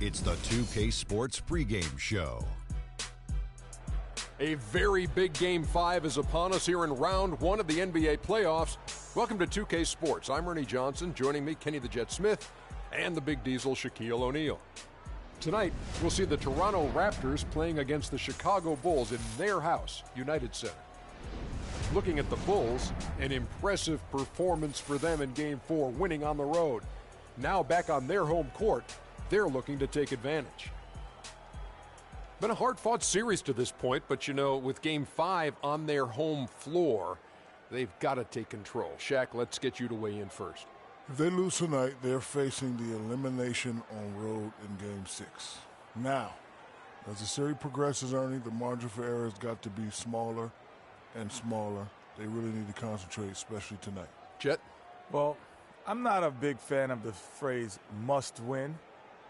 It's the 2K Sports pregame show. A very big Game 5 is upon us here in round one of the NBA playoffs. Welcome to 2K Sports. I'm Ernie Johnson. Joining me, Kenny the Jet Smith, and the Big Diesel, Shaquille O'Neal. Tonight, we'll see the Toronto Raptors playing against the Chicago Bulls in their house, United Center. Looking at the Bulls, an impressive performance for them in Game 4, winning on the road. Now back on their home court, they're looking to take advantage. Been a hard-fought series to this point, but you know, with Game 5 on their home floor, they've got to take control. Shaq, let's get you to weigh in first. If they lose tonight, they're facing the elimination on road in Game 6. Now, as the series progresses, Ernie, the margin for error has got to be smaller and smaller. They really need to concentrate, especially tonight. Jet? Well, I'm not a big fan of the phrase must win,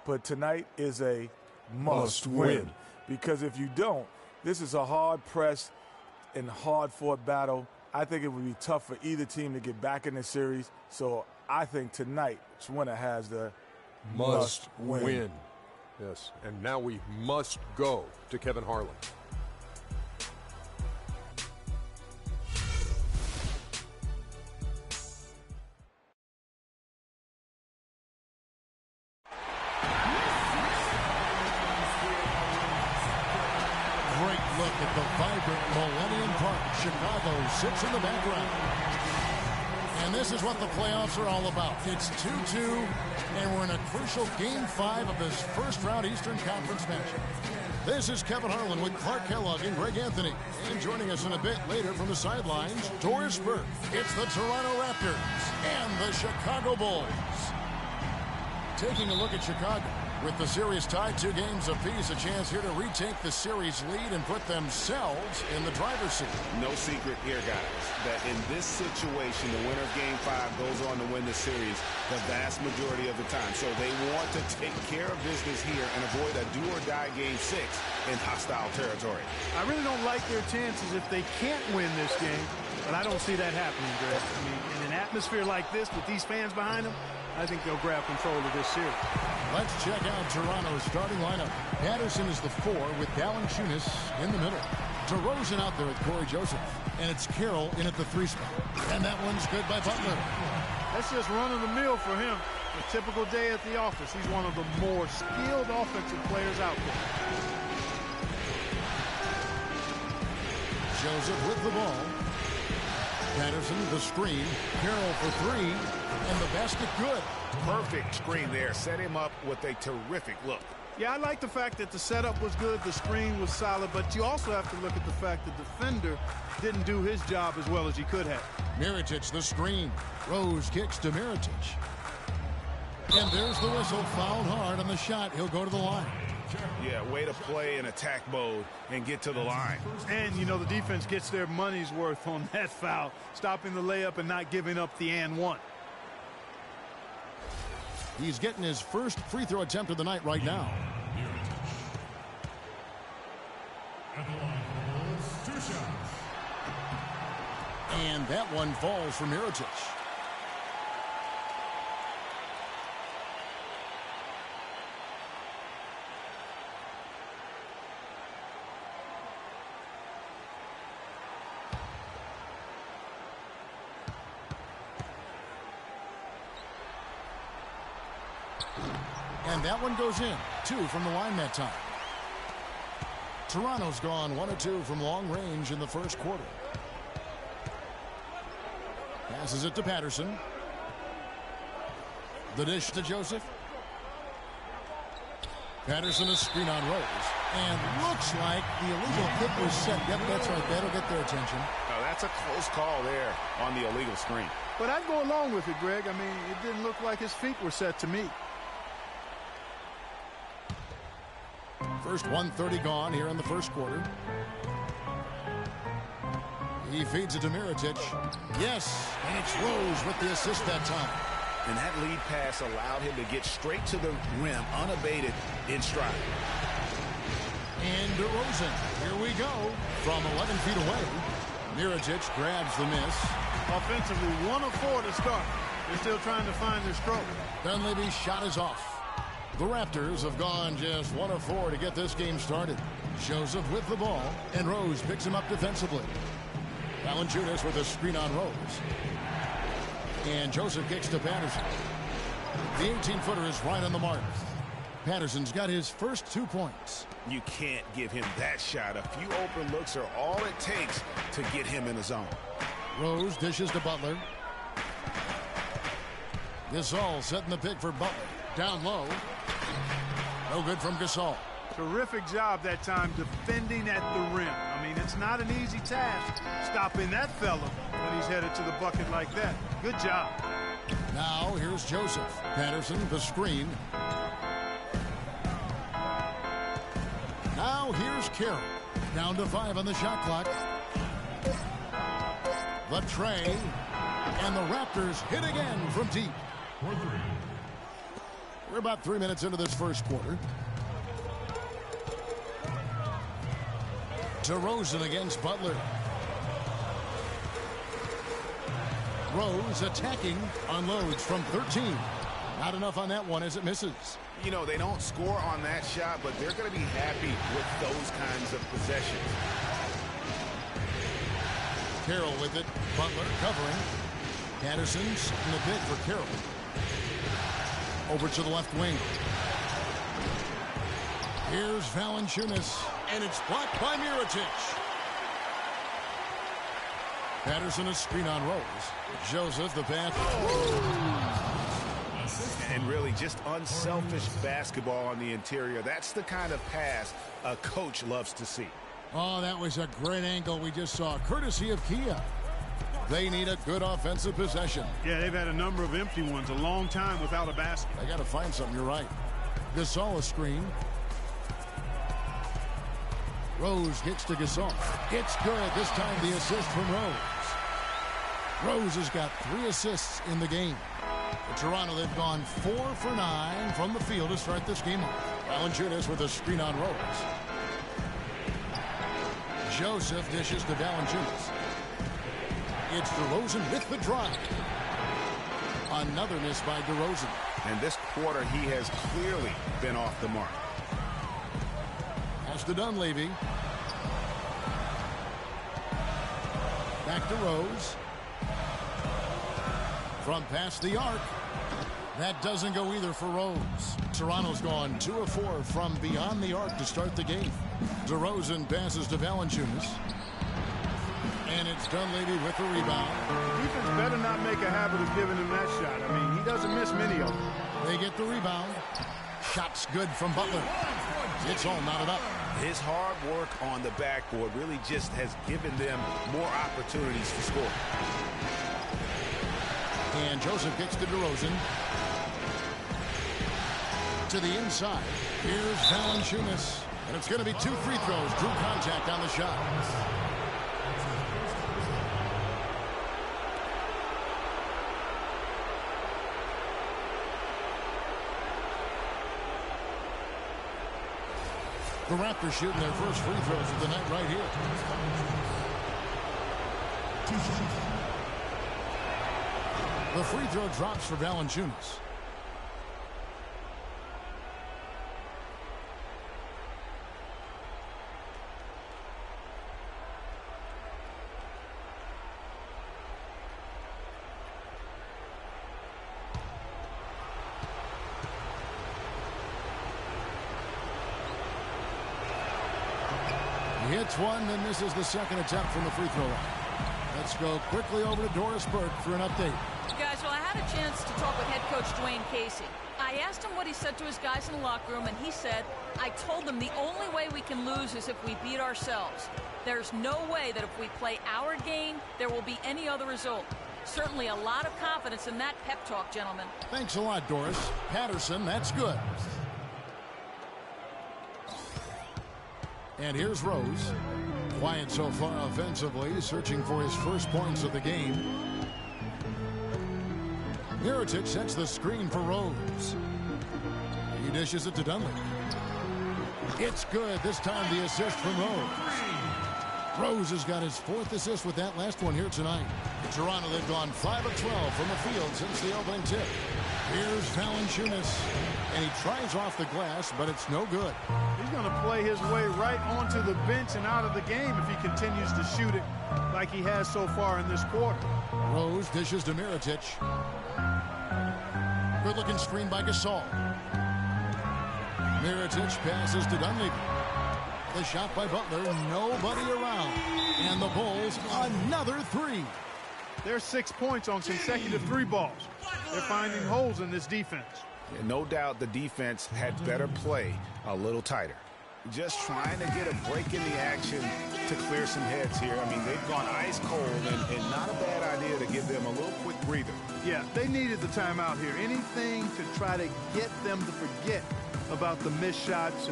but tonight is a must win. Because if you don't, this is a hard-pressed and hard-fought battle. I think it would be tough for either team to get back in the series. So I think tonight's winner has the must win. Yes, and now we must go to Kevin Harlan. Look at the vibrant Millennium Park. Chicago sits in the background. And this is what the playoffs are all about. It's 2-2, and we're in a crucial Game 5 of this first-round Eastern Conference matchup. This is Kevin Harlan with Clark Kellogg and Greg Anthony. And joining us in a bit later from the sidelines, Doris Burke. It's the Toronto Raptors and the Chicago Bulls. Taking a look at Chicago. With the series tied 2 games apiece, a chance here to retake the series lead and put themselves in the driver's seat. No secret here, guys, that in this situation, the winner of Game 5 goes on to win the series the vast majority of the time. So they want to take care of business here and avoid a do-or-die Game 6 in hostile territory. I really don't like their chances if they can't win this game, but I don't see that happening, Greg. I mean, in an atmosphere like this with these fans behind them, I think they'll grab control of this series. Let's check out Toronto's starting lineup. Patterson is the 4 with Valanciunas in the middle. DeRozan out there with Corey Joseph. And it's Carroll in at the 3 spot. And that one's good by Butler. That's just run-of-the-mill for him. A typical day at the office. He's one of the more skilled offensive players out there. Joseph with the ball. Patterson, the screen. Carroll for 3. And the basket good. Perfect screen there. Set him up with a terrific look. Yeah, I like the fact that the setup was good, the screen was solid, but you also have to look at the fact the defender didn't do his job as well as he could have. Mirotic, the screen. Rose kicks to Mirotic. And there's the whistle. Fouled hard on the shot. He'll go to the line. Yeah, way to play in attack mode and get to the line. And, you know, the defense gets their money's worth on that foul, stopping the layup and not giving up the and one. He's getting his first free throw attempt of the night right now. And that one falls for Mirotic. And that one goes in. 2 from the line that time. Toronto's gone 1 of 2 from long range in the first quarter. Passes it to Patterson. The dish to Joseph. Patterson, a screen on Rose. And looks like the illegal kick was set. Yep, that's right. That'll get their attention. Oh, that's a close call there on the illegal screen. But I'd go along with it, Greg. I mean, it didn't look like his feet were set to me. First 1:30 gone here in the first quarter. He feeds it to Mirotic. Yes, and it's Rose with the assist that time. And that lead pass allowed him to get straight to the rim unabated in stride. And DeRozan, here we go. From 11 feet away, Mirotic grabs the miss. Offensively, 1 of 4 to start. They're still trying to find their stroke. Dunleavy's shot is off. The Raptors have gone just 1 of 4 to get this game started. Joseph with the ball, and Rose picks him up defensively. Valanciunas with a screen on Rose. And Joseph kicks to Patterson. The 18-footer is right on the mark. Patterson's got his first 2 points. You can't give him that shot. A few open looks are all it takes to get him in the zone. Rose dishes to Butler. Gasol setting the pick for Butler. Down low. No good from Gasol. Terrific job that time defending at the rim. I mean, it's not an easy task stopping that fella when he's headed to the bucket like that. Good job. Now here's Joseph. Patterson, the screen. Now here's Carroll. Down to 5 on the shot clock. The tray. And the Raptors hit again from deep. We're about 3 minutes into this first quarter. DeRozan against Butler. Rose attacking, unloads from 13. Not enough on that one as it misses. You know, they don't score on that shot, but they're going to be happy with those kinds of possessions. Carroll with it. Butler covering. Patterson in the pick for Carroll. Over to the left wing. Here's Valanciunas, and it's blocked by Mirotic. Patterson a screen on Rose. Joseph the pass. And really just unselfish basketball on the interior. That's the kind of pass a coach loves to see. Oh, that was a great angle we just saw, courtesy of Kia. They need a good offensive possession. Yeah, they've had a number of empty ones a long time without a basket. They got to find something, you're right. Gasol a screen. Rose gets to Gasol. It's good. This time the assist from Rose. Rose has got 3 assists in the game. For Toronto, they've gone 4 for 9 from the field to start this game off. Valanciunas with a screen on Rose. Joseph dishes to Valanciunas. It's DeRozan with the drive. Another miss by DeRozan. And this quarter, he has clearly been off the mark. Pass to Dunleavy. Back to Rose. From past the arc. That doesn't go either for Rose. Toronto's gone 2 of 4 from beyond the arc to start the game. DeRozan passes to Valanciunas. And it's Dunleavy with the rebound. Defense better not make a habit of giving him that shot. I mean, he doesn't miss many of them. They get the rebound. Shot's good from Butler. It's all knotted up. His hard work on the backboard really just has given them more opportunities to score. And Joseph gets to DeRozan. To the inside. Here's Valanciunas. And it's going to be 2 free throws. Drew contact on the shot. The Raptors shooting their first free throws of the night right here. The free throw drops for Valanciunas. He hits one, and this is the second attempt from the free throw line. Let's go quickly over to Doris Burke for an update. Guys, well, I had a chance to talk with head coach Dwayne Casey. I asked him what he said to his guys in the locker room, and he said, I told them the only way we can lose is if we beat ourselves. There's no way that if we play our game, there will be any other result. Certainly a lot of confidence in that pep talk, gentlemen. Thanks a lot, Doris. Patterson, that's good. And here's Rose. Quiet so far offensively, searching for his first points of the game. Mirotic sets the screen for Rose. He dishes it to Dunleavy. It's good. This time the assist from Rose. Rose has got his 4th assist with that last one here tonight. In Toronto, they've gone 5 of 12 from the field since the opening tip. Here's Valanciunas. And he tries off the glass, but it's no good. He's going to play his way right onto the bench and out of the game if he continues to shoot it like he has so far in this quarter. Rose dishes to Mirotic. Good-looking screen by Gasol. Mirotic passes to Dunleavy. The shot by Butler, nobody around. And the Bulls, another three. There's 6 points on consecutive three balls. They're finding holes in this defense. Yeah, no doubt the defense had better play a little tighter. Just trying to get a break in the action to clear some heads here. I mean, they've gone ice cold, and not a bad idea to give them a little quick breather. Yeah, they needed the timeout here. Anything to try to get them to forget about the missed shots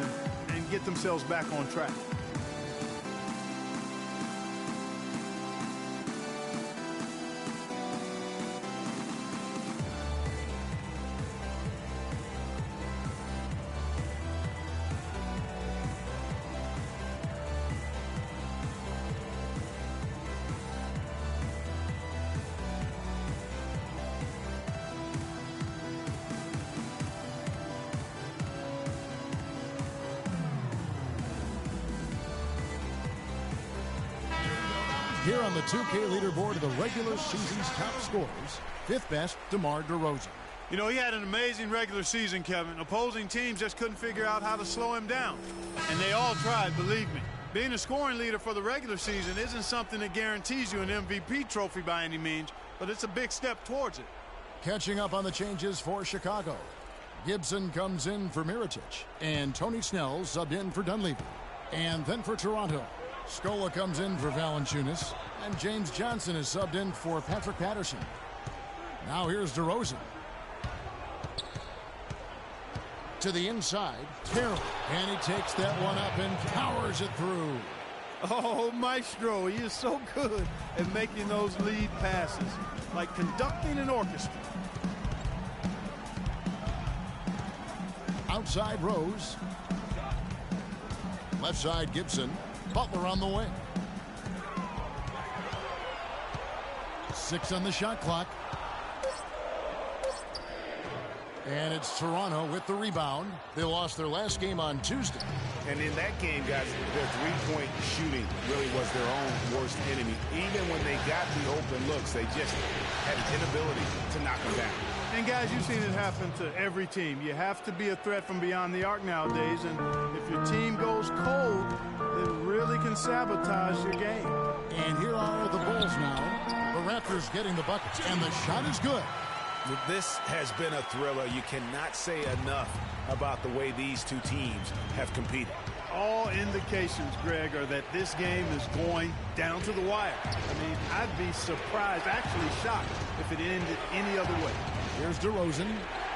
and get themselves back on track. Here on the 2K leaderboard of the regular season's top scorers, fifth best, DeMar DeRozan. You know, he had an amazing regular season, Kevin. Opposing teams just couldn't figure out how to slow him down. And they all tried, believe me. Being a scoring leader for the regular season isn't something that guarantees you an MVP trophy by any means, but it's a big step towards it. Catching up on the changes for Chicago. Gibson comes in for Mirotic, and Tony Snell subbed in for Dunleavy. And then for Toronto, Scola comes in for Valanciunas, and James Johnson is subbed in for Patrick Patterson. Now here's DeRozan. To the inside, Carroll, and he takes that one up and powers it through. Oh, Maestro, he is so good at making those lead passes, like conducting an orchestra. Outside Rose. Left side Gibson. Butler on the wing. 6 on the shot clock. And it's Toronto with the rebound. They lost their last game on Tuesday. And in that game, guys, their three-point shooting really was their own worst enemy. Even when they got the open looks, they just had an inability to knock them down. And, guys, you've seen it happen to every team. You have to be a threat from beyond the arc nowadays, and if your team goes cold, it really can sabotage your game. And here are the Bulls now. The Raptors getting the buckets, and the shot is good. This has been a thriller. You cannot say enough about the way these two teams have competed. All indications, Greg, are that this game is going down to the wire. I mean, I'd be surprised, actually shocked, if it ended any other way. Here's DeRozan.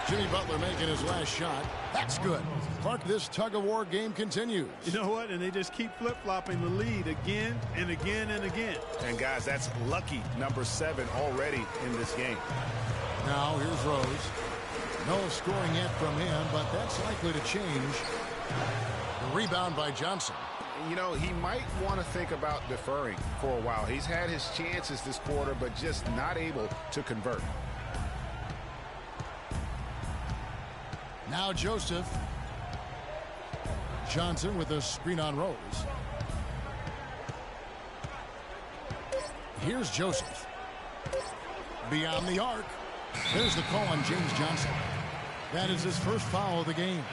Jimmy Butler making his last shot. That's good. Clark, this tug-of-war game continues. You know what? And they just keep flip-flopping the lead again and again and again. And, guys, that's lucky number 7 already in this game. Now, here's Rose. No scoring yet from him, but that's likely to change. The rebound by Johnson. You know, he might want to think about deferring for a while. He's had his chances this quarter, but just not able to convert. Now Joseph. Johnson with a screen on Rose. Here's Joseph. Beyond the arc. There's the call on James Johnson. That is his first foul of the game.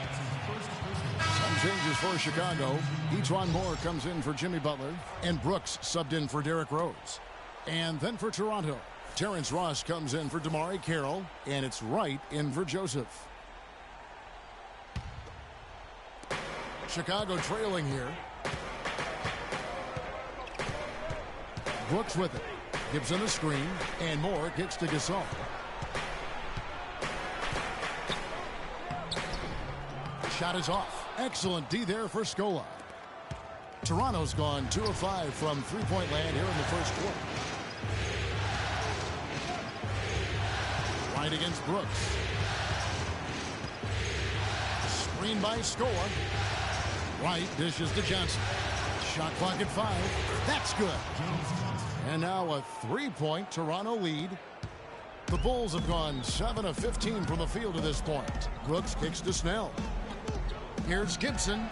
Some changes for Chicago. Ejuan Moore comes in for Jimmy Butler, and Brooks subbed in for Derrick Rose. And then for Toronto, Terrence Ross comes in for DeMar Carroll, and it's Wright in for Joseph. Chicago trailing here. Brooks with it. Gibson the screen, and Moore kicks to Gasol. Shot is off. Excellent D there for Scola. Toronto's gone 2 of 5 from three-point land here in the first quarter. Right against Brooks. Screen by Scola. Wright dishes to Johnson. Shot clock at 5. That's good. And now a 3-point Toronto lead. The Bulls have gone 7 of 15 from the field to this point. Brooks kicks to Snell. Here's Gibson.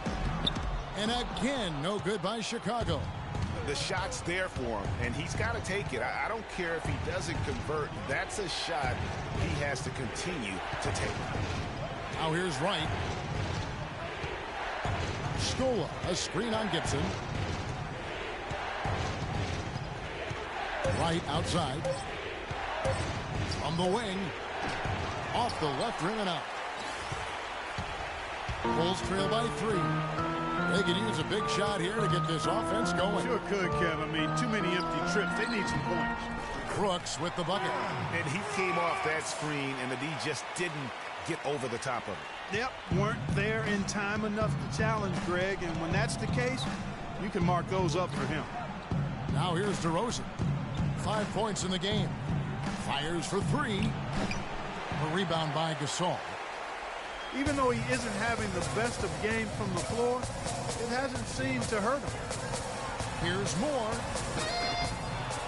And again, no good by Chicago. The shot's there for him, and he's got to take it. I don't care if he doesn't convert. That's a shot he has to continue to take. Now here's Wright. Scola, a screen on Gibson. Wright outside. From the wing. Off the left rim and out. Bulls trail by 3. They can use a big shot here to get this offense going. Sure could, Kev. I mean, too many empty trips. They need some points. Crooks with the bucket. And he came off that screen, and the D just didn't get over the top of it. Yep, weren't there in time enough to challenge Greg, and when that's the case, you can mark those up for him. Now here's DeRozan. 5 points in the game. Fires for 3. A rebound by Gasol. Even though he isn't having the best of games from the floor, it hasn't seemed to hurt him. Here's Moore.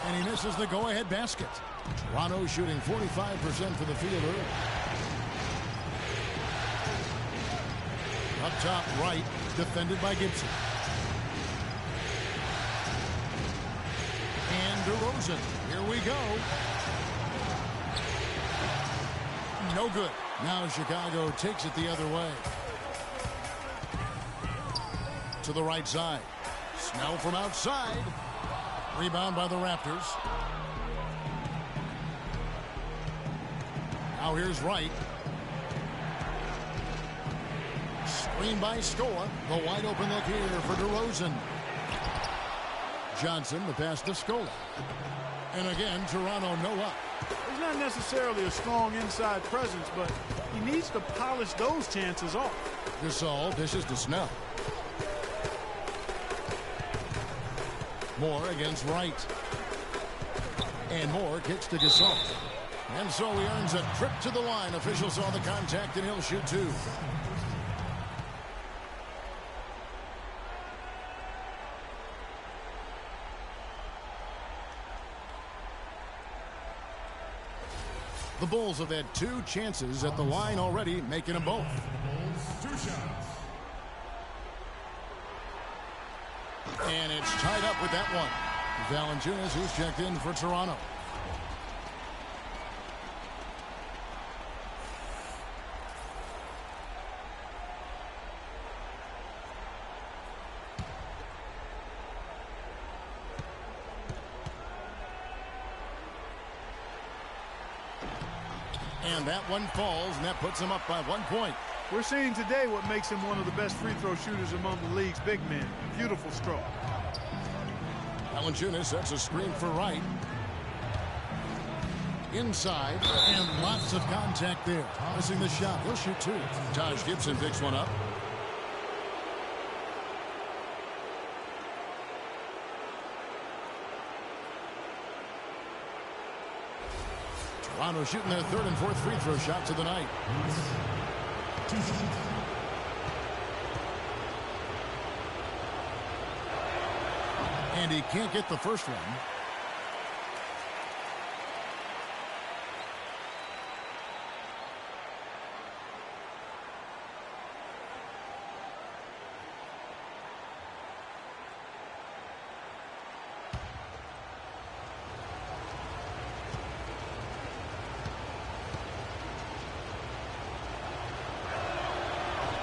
And he misses the go-ahead basket. Toronto shooting 45% from the field early. Up top right, defended by Gibson. And DeRozan. Here we go. No good. Now Chicago takes it the other way. To the right side. Snell from outside. Rebound by the Raptors. Now here's Wright. Screen by Scola. The wide open look here for DeRozan. Johnson, the pass to Scola. And again, Toronto no up. He's not necessarily a strong inside presence, but he needs to polish those chances off. Gasol dishes to Snell. Moore against Wright. And Moore kicks to Gasol. And so he earns a trip to the line. Officials saw the contact, and he'll shoot 2. The Bulls have had 2 chances at the line already, making them both. 2 shots. And it's tied up with that one. Valanciunas, who's checked in for Toronto. And that one falls, and that puts him up by 1 point. We're seeing today what makes him one of the best free throw shooters among the league's big men. Beautiful stroke. Valanciunas sets a screen for Wright. Inside, and lots of contact there. Missing the shot. He'll shoot 2. Taj Gibson picks one up. Toronto shooting their 3rd and 4th free throw shots of the night. And he can't get the first one.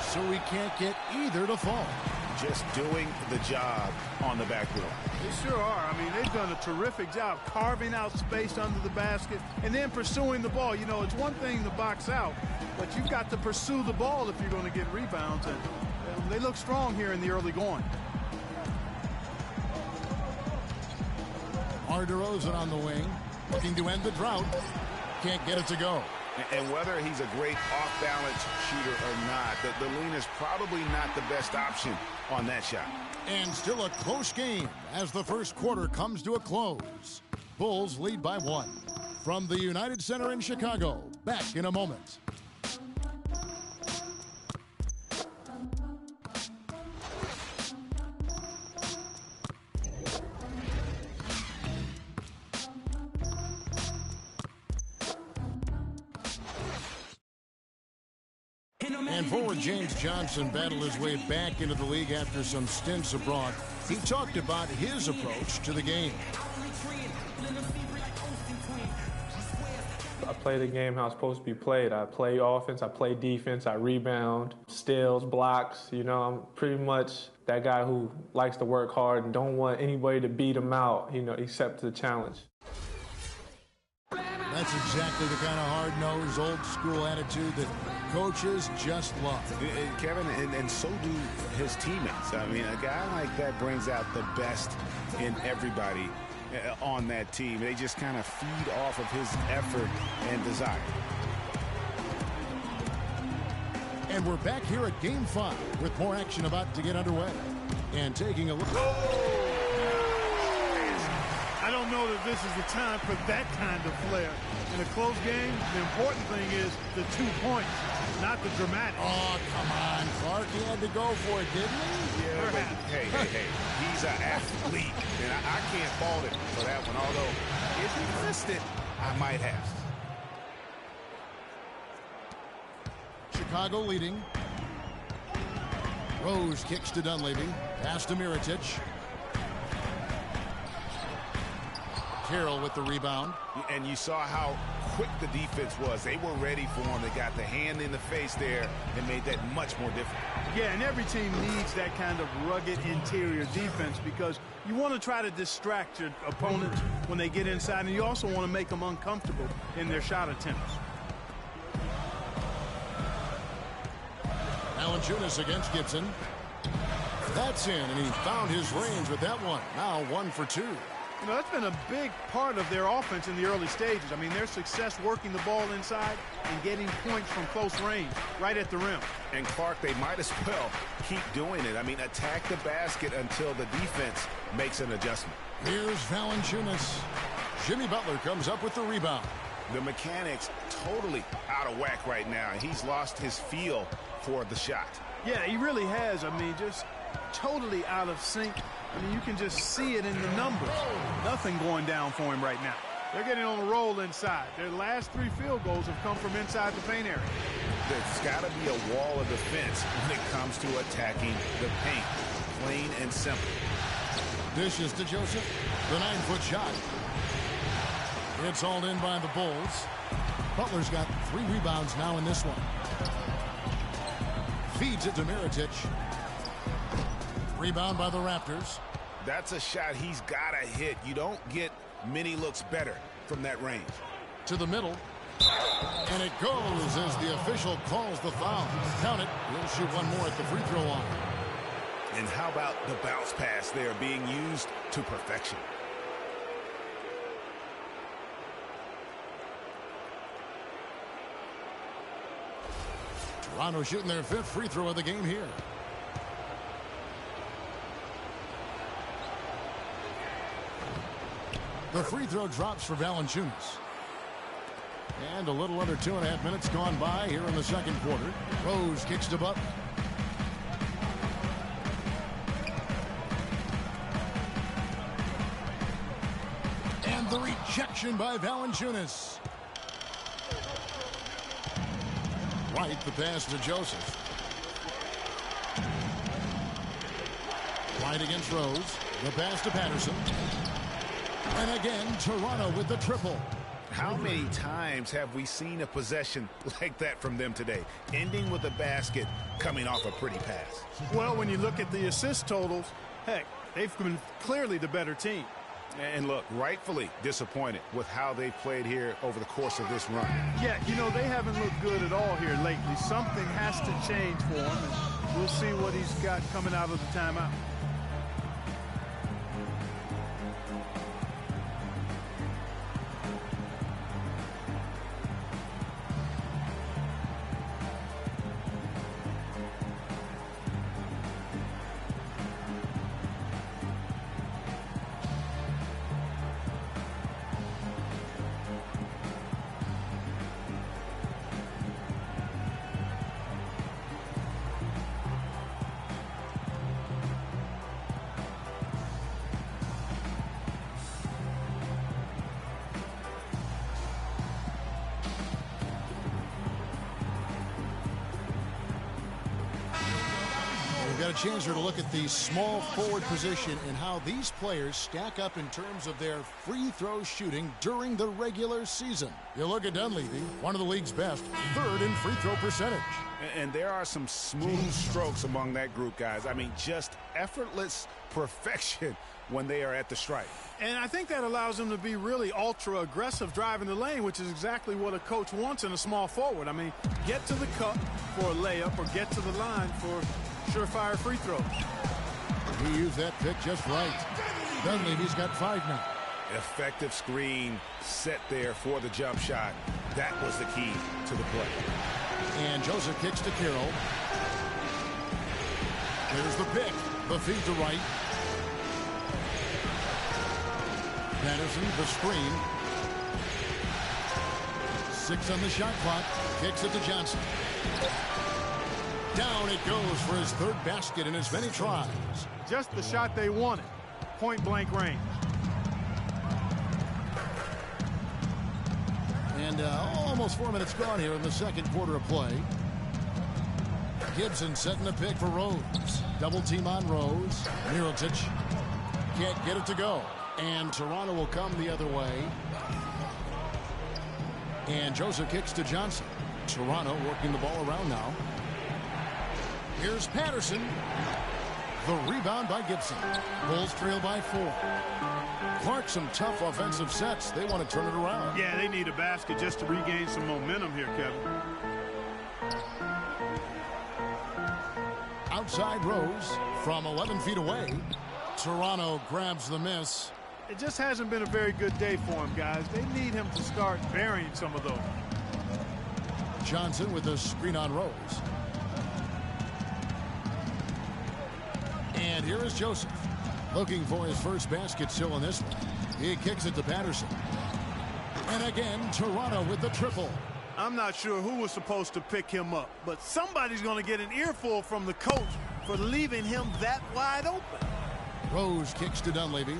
So he can't get either to fall. Just doing the job on the backboard. They sure are. I mean, they've done a terrific job carving out space under the basket and then pursuing the ball. You know, it's one thing to box out, but you've got to pursue the ball if you're going to get rebounds. And they look strong here in the early going. DeRozan on the wing, looking to end the drought. Can't get it to go. And whether he's a great off-balance shooter or not, the lean is probably not the best option on that shot. And still a close game as the first quarter comes to a close. Bulls lead by 1. From the United Center in Chicago, back in a moment. And forward James Johnson battled his way back into the league after some stints abroad. He talked about his approach to the game. I play the game how it's supposed to be played. I play offense, I play defense, I rebound, steals, blocks. You know, I'm pretty much that guy who likes to work hard and don't want anybody to beat him out, you know, except the challenge. That's exactly the kind of hard-nosed, old-school attitude that coaches just love. Kevin, and so do his teammates. I mean, a guy like that brings out the best in everybody on that team. They just kind of feed off of his effort and desire. And we're back here at Game 5 with more action about to get underway. And taking a look. I don't know that this is the time for that kind of flair. In a close game, the important thing is the 2 points, not the dramatic. Oh, come on, Clark. He had to go for it, didn't he? Yeah, but hey. He's an athlete, and I can't fault him for that one. Although, if he missed it, I might have. Chicago leading. Rose kicks to Dunleavy. Pass to Mirotic. Carroll with the rebound. And you saw how quick the defense was. They were ready for him. They got the hand in the face there and made that much more difficult. Yeah, and every team needs that kind of rugged interior defense because you want to try to distract your opponents when they get inside, and you also want to make them uncomfortable in their shot attempts. Valanciunas against Gibson. That's in, and he found his range with that one. Now 1 for 2. You know, that's been a big part of their offense in the early stages. I mean, their success working the ball inside and getting points from close range, right at the rim. And Clark, they might as well keep doing it. I mean, attack the basket until the defense makes an adjustment. Here's Valanciunas. Jimmy Butler comes up with the rebound. The mechanics totally out of whack right now. He's lost his feel for the shot. Yeah, he really has. I mean, just totally out of sync. I mean, you can just see it in the numbers. Nothing going down for him right now. They're getting on a roll inside. Their last 3 field goals have come from inside the paint area. There's got to be a wall of defense when it comes to attacking the paint. Plain and simple. Dishes to Joseph. The 9-foot shot. It's hauled in by the Bulls. Butler's got 3 rebounds now in this one. Feeds it to Mirotic. Rebound by the Raptors. That's a shot he's got to hit. You don't get many looks better from that range. To the middle. And it goes as the official calls the foul. Count it. He'll shoot one more at the free throw line. And how about the bounce pass there being used to perfection? Toronto shooting their 5th free throw of the game here. The free throw drops for Valanciunas. And a little under 2.5 minutes gone by here in the second quarter. Rose kicks to Butler. And the rejection by Valanciunas. White the pass to Joseph. White against Rose. The pass to Patterson. And again, Toronto with the triple. How many times have we seen a possession like that from them today? Ending with a basket, coming off a pretty pass. Well, when you look at the assist totals, heck, they've been clearly the better team. And look, rightfully disappointed with how they played here over the course of this run. Yeah, you know, they haven't looked good at all here lately. Something has to change for him, and we'll see what he's got coming out of the timeout. We've got a chance here to look at the small forward position and how these players stack up in terms of their free throw shooting during the regular season. You look at Dunleavy, one of the league's best, third in free throw percentage. And there are some smooth strokes among that group, guys. I mean, just effortless perfection when they are at the stripe. And I think that allows them to be really ultra aggressive driving the lane, which is exactly what a coach wants in a small forward. I mean, get to the cup for a layup or get to the line for surefire free throws. He used that pick just right. Dunleavy's got 5 now. Effective screen set there for the jump shot. That was the key to the play. And Joseph kicks to Carroll. There's the pick. The feed to right. Patterson, the screen. 6 on the shot clock. Kicks it to Johnson. Down it goes for his 3rd basket in as many tries. Just the shot they wanted. Point blank range. And almost 4 minutes gone here in the second quarter of play. Gibson setting the pick for Rose. Double team on Rose. Mirotic can't get it to go. And Toronto will come the other way. And Joseph kicks to Johnson. Toronto working the ball around now. Here's Patterson. The rebound by Gibson. Bulls trail by 4. Clark, some tough offensive sets. They want to turn it around. Yeah, they need a basket just to regain some momentum here, Kevin. Outside Rose from 11 feet away. Toronto grabs the miss. It just hasn't been a very good day for him, guys. They need him to start burying some of those. Johnson with the screen on Rose. And here is Joseph. Looking for his first basket still in this one. He kicks it to Patterson. And again, Toronto with the triple. I'm not sure who was supposed to pick him up, but somebody's going to get an earful from the coach for leaving him that wide open. Rose kicks to Dunleavy.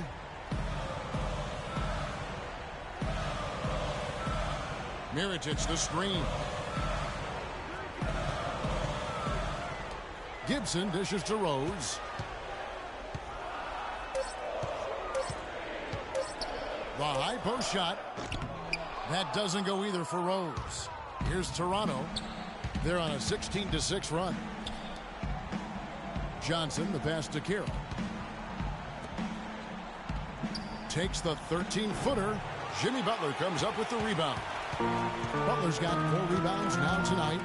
Mirotic the screen. Gibson dishes to Rose. The high post shot. That doesn't go either for Rose. Here's Toronto. They're on a 16-6 run. Johnson, the pass to Carroll. Takes the 13-footer. Jimmy Butler comes up with the rebound. Butler's got 4 rebounds now tonight.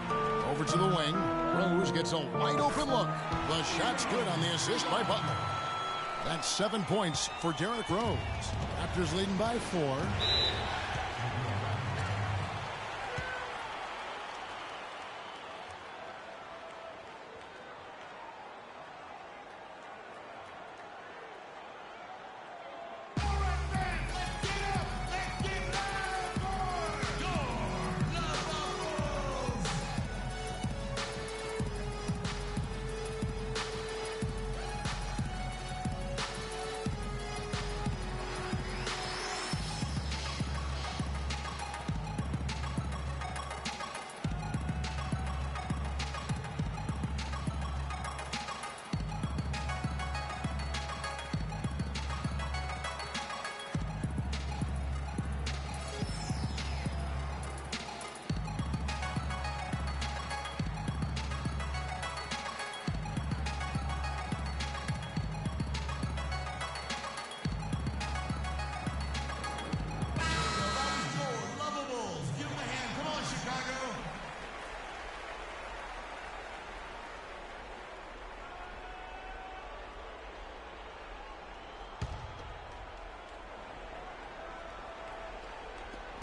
Over to the wing. Rose gets a wide open look. The shot's good on the assist by Butler. That's 7 points for Derrick Rose. Raptors leading by 4.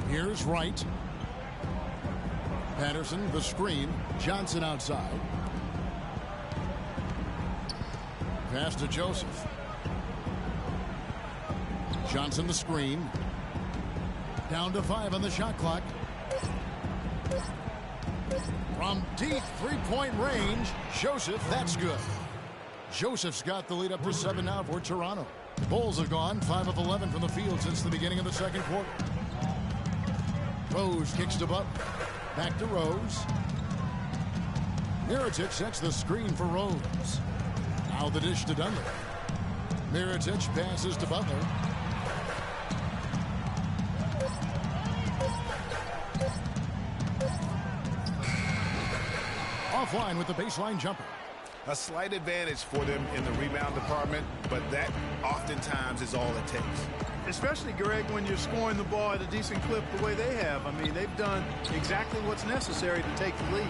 Here's Wright. Patterson, the screen. Johnson outside. Pass to Joseph. Johnson, the screen. Down to 5 on the shot clock. From deep three-point range, Joseph, that's good. Joseph's got the lead up to 7 now for Toronto. Bulls have gone 5 of 11 from the field since the beginning of the second quarter. Rose kicks to Butler. Back to Rose. Mirotic sets the screen for Rose. Now the dish to Dunley. Mirotic passes to Butler. Offline with the baseline jumper. A slight advantage for them in the rebound department, but that oftentimes is all it takes. Especially, Greg, when you're scoring the ball at a decent clip the way they have. I mean, they've done exactly what's necessary to take the lead.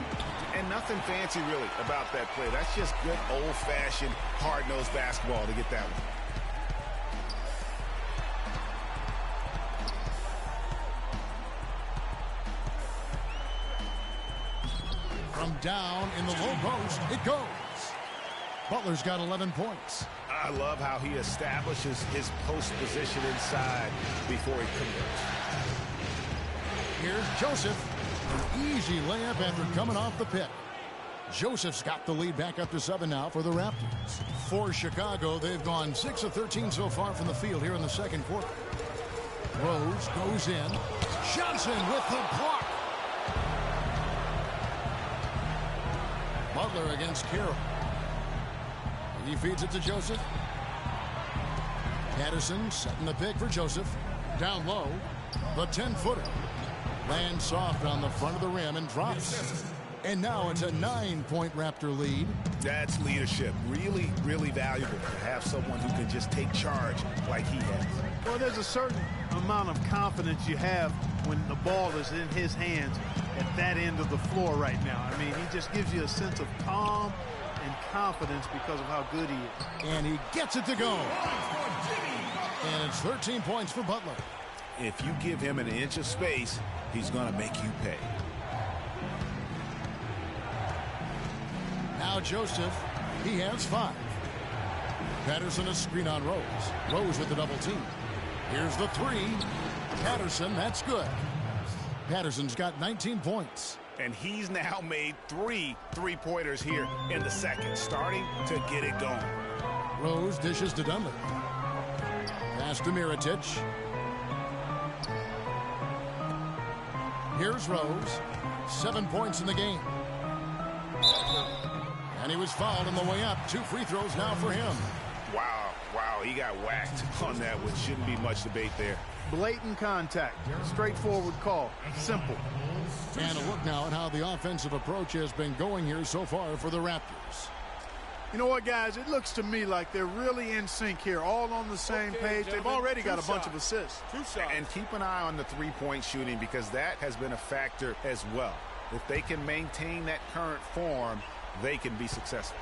And nothing fancy, really, about that play. That's just good old-fashioned, hard-nosed basketball to get that one. From down in the low post, it goes. Butler's got 11 points. I love how he establishes his post position inside before he converts. Here's Joseph. An easy layup after coming off the pick. Joseph's got the lead back up to 7 now for the Raptors. For Chicago, they've gone 6 of 13 so far from the field here in the second quarter. Rose goes in. Johnson with the block. Butler against Carroll. He feeds it to Joseph. Patterson setting the pick for Joseph. Down low. The 10-footer. Lands soft on the front of the rim and drops. And now it's a 9-point Raptor lead. That's leadership. Really, really valuable to have someone who can just take charge like he has. Well, there's a certain amount of confidence you have when the ball is in his hands at that end of the floor right now. I mean, he just gives you a sense of calm and confidence because of how good he is. And he gets it to go. And it's 13 points for Butler. If you give him an inch of space, he's going to make you pay. Now Joseph, he has 5. Patterson a screen on Rose. Rose with the double team. Here's the 3. Patterson, that's good. Patterson's got 19 points. And he's now made 3 3-pointers here in the second, starting to get it going. Rose dishes to Dunley. Pass to Mirotic. Here's Rose. 7 points in the game. And he was fouled on the way up. 2 free throws now for him. Wow, he got whacked on that one. Shouldn't be much debate there. Blatant contact. Straightforward call. Simple. And a look now at how the offensive approach has been going here so far for the Raptors. You know what, guys? It looks to me like they're really in sync here, all on the same page. They've already got a bunch of assists. And keep an eye on the three-point shooting because that has been a factor as well. If they can maintain that current form, they can be successful.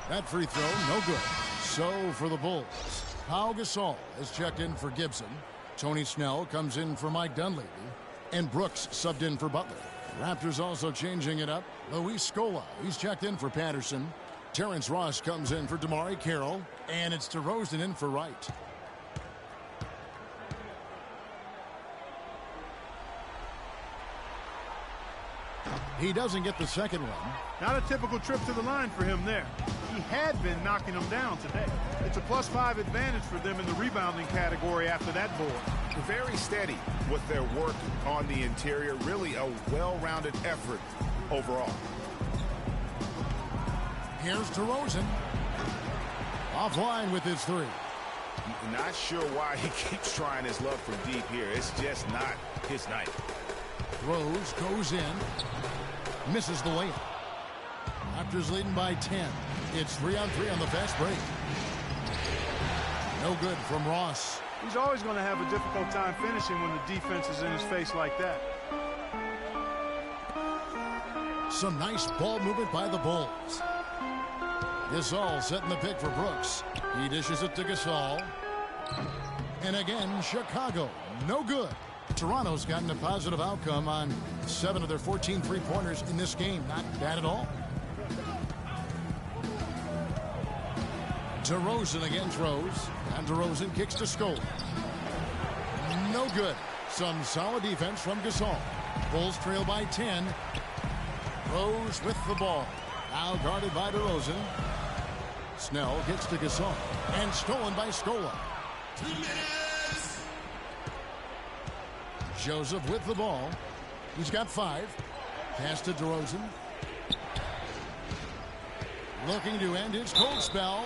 That free throw, no good. So for the Bulls, Pau Gasol has checked in for Gibson. Tony Snell comes in for Mike Dunleavy. And Brooks subbed in for Butler. Raptors also changing it up. Luis Scola, he's checked in for Patterson. Terrence Ross comes in for Damari Carroll. And it's DeRozan in for Wright. He doesn't get the second one. Not a typical trip to the line for him there. He had been knocking them down today. It's a +5 advantage for them in the rebounding category after that board. Very steady with their work on the interior. Really a well-rounded effort overall. Here's DeRozan. Offline with his 3. Not sure why he keeps trying his luck from deep here. It's just not his night. Rose goes in. Misses the layup. Raptors leading by 10. It's 3-on-3 on the fast break. No good from Ross. He's always going to have a difficult time finishing when the defense is in his face like that. Some nice ball movement by the Bulls. Gasol setting the pick for Brooks. He dishes it to Gasol. And again, Chicago. No good. Toronto's gotten a positive outcome on 7 of their 14 three-pointers in this game. Not bad at all. DeRozan against Rose. And DeRozan kicks to Scola. No good. Some solid defense from Gasol. Bulls trail by 10. Rose with the ball. Now guarded by DeRozan. Snell gets to Gasol. And stolen by Scola. 2 minutes. Joseph with the ball. He's got 5. Pass to DeRozan. Looking to end his cold spell.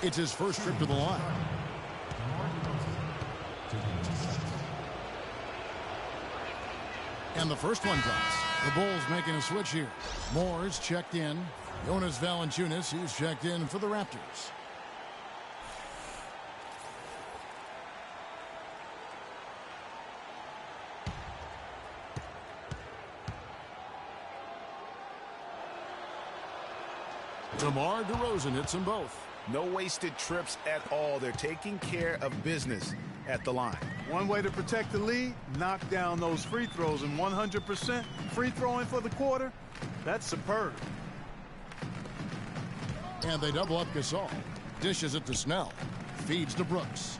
It's his first trip to the line. And the first one comes. The Bulls making a switch here. Moore's checked in. Jonas Valanciunas, he's checked in for the Raptors. DeMar DeRozan hits them both. No wasted trips at all. They're taking care of business at the line. One way to protect the lead, knock down those free throws, and 100% free throwing for the quarter, that's superb. And they double up Gasol. Dishes it to Snell. Feeds to Brooks.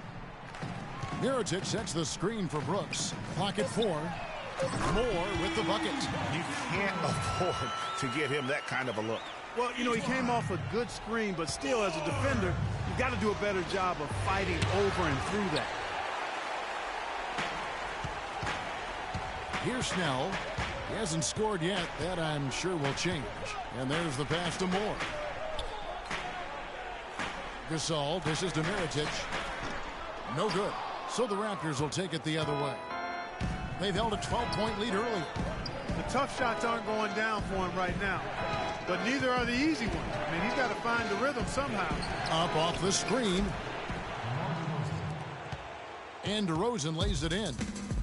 Mirotic sets the screen for Brooks. Clock at 4. Moore with the bucket. You can't afford to get him that kind of a look. Well, you know, he came off a good screen, but still, as a defender, you got to do a better job of fighting over and through that. Here's Snell. He hasn't scored yet. That, I'm sure, will change. And there's the pass to Moore. Gasol dishes to Mirotic. No good. So the Raptors will take it the other way. They've held a 12-point lead early. The tough shots aren't going down for him right now, but neither are the easy ones. I mean, he's got to find the rhythm somehow. Up off the screen. And DeRozan lays it in.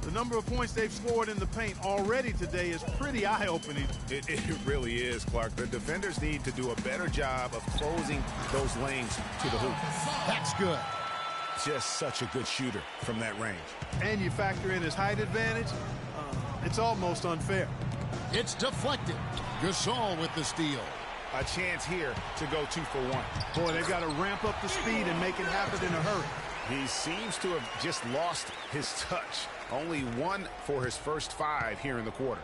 The number of points they've scored in the paint already today is pretty eye-opening. It really is, Clark. The defenders need to do a better job of closing those lanes to the hoop. That's good. Just such a good shooter from that range. And you factor in his height advantage, it's almost unfair. It's deflected. Gasol with the steal. A chance here to go 2 for 1. Boy, they've got to ramp up the speed and make it happen in a hurry. He seems to have just lost his touch. Only 1 for his first 5 here in the quarter.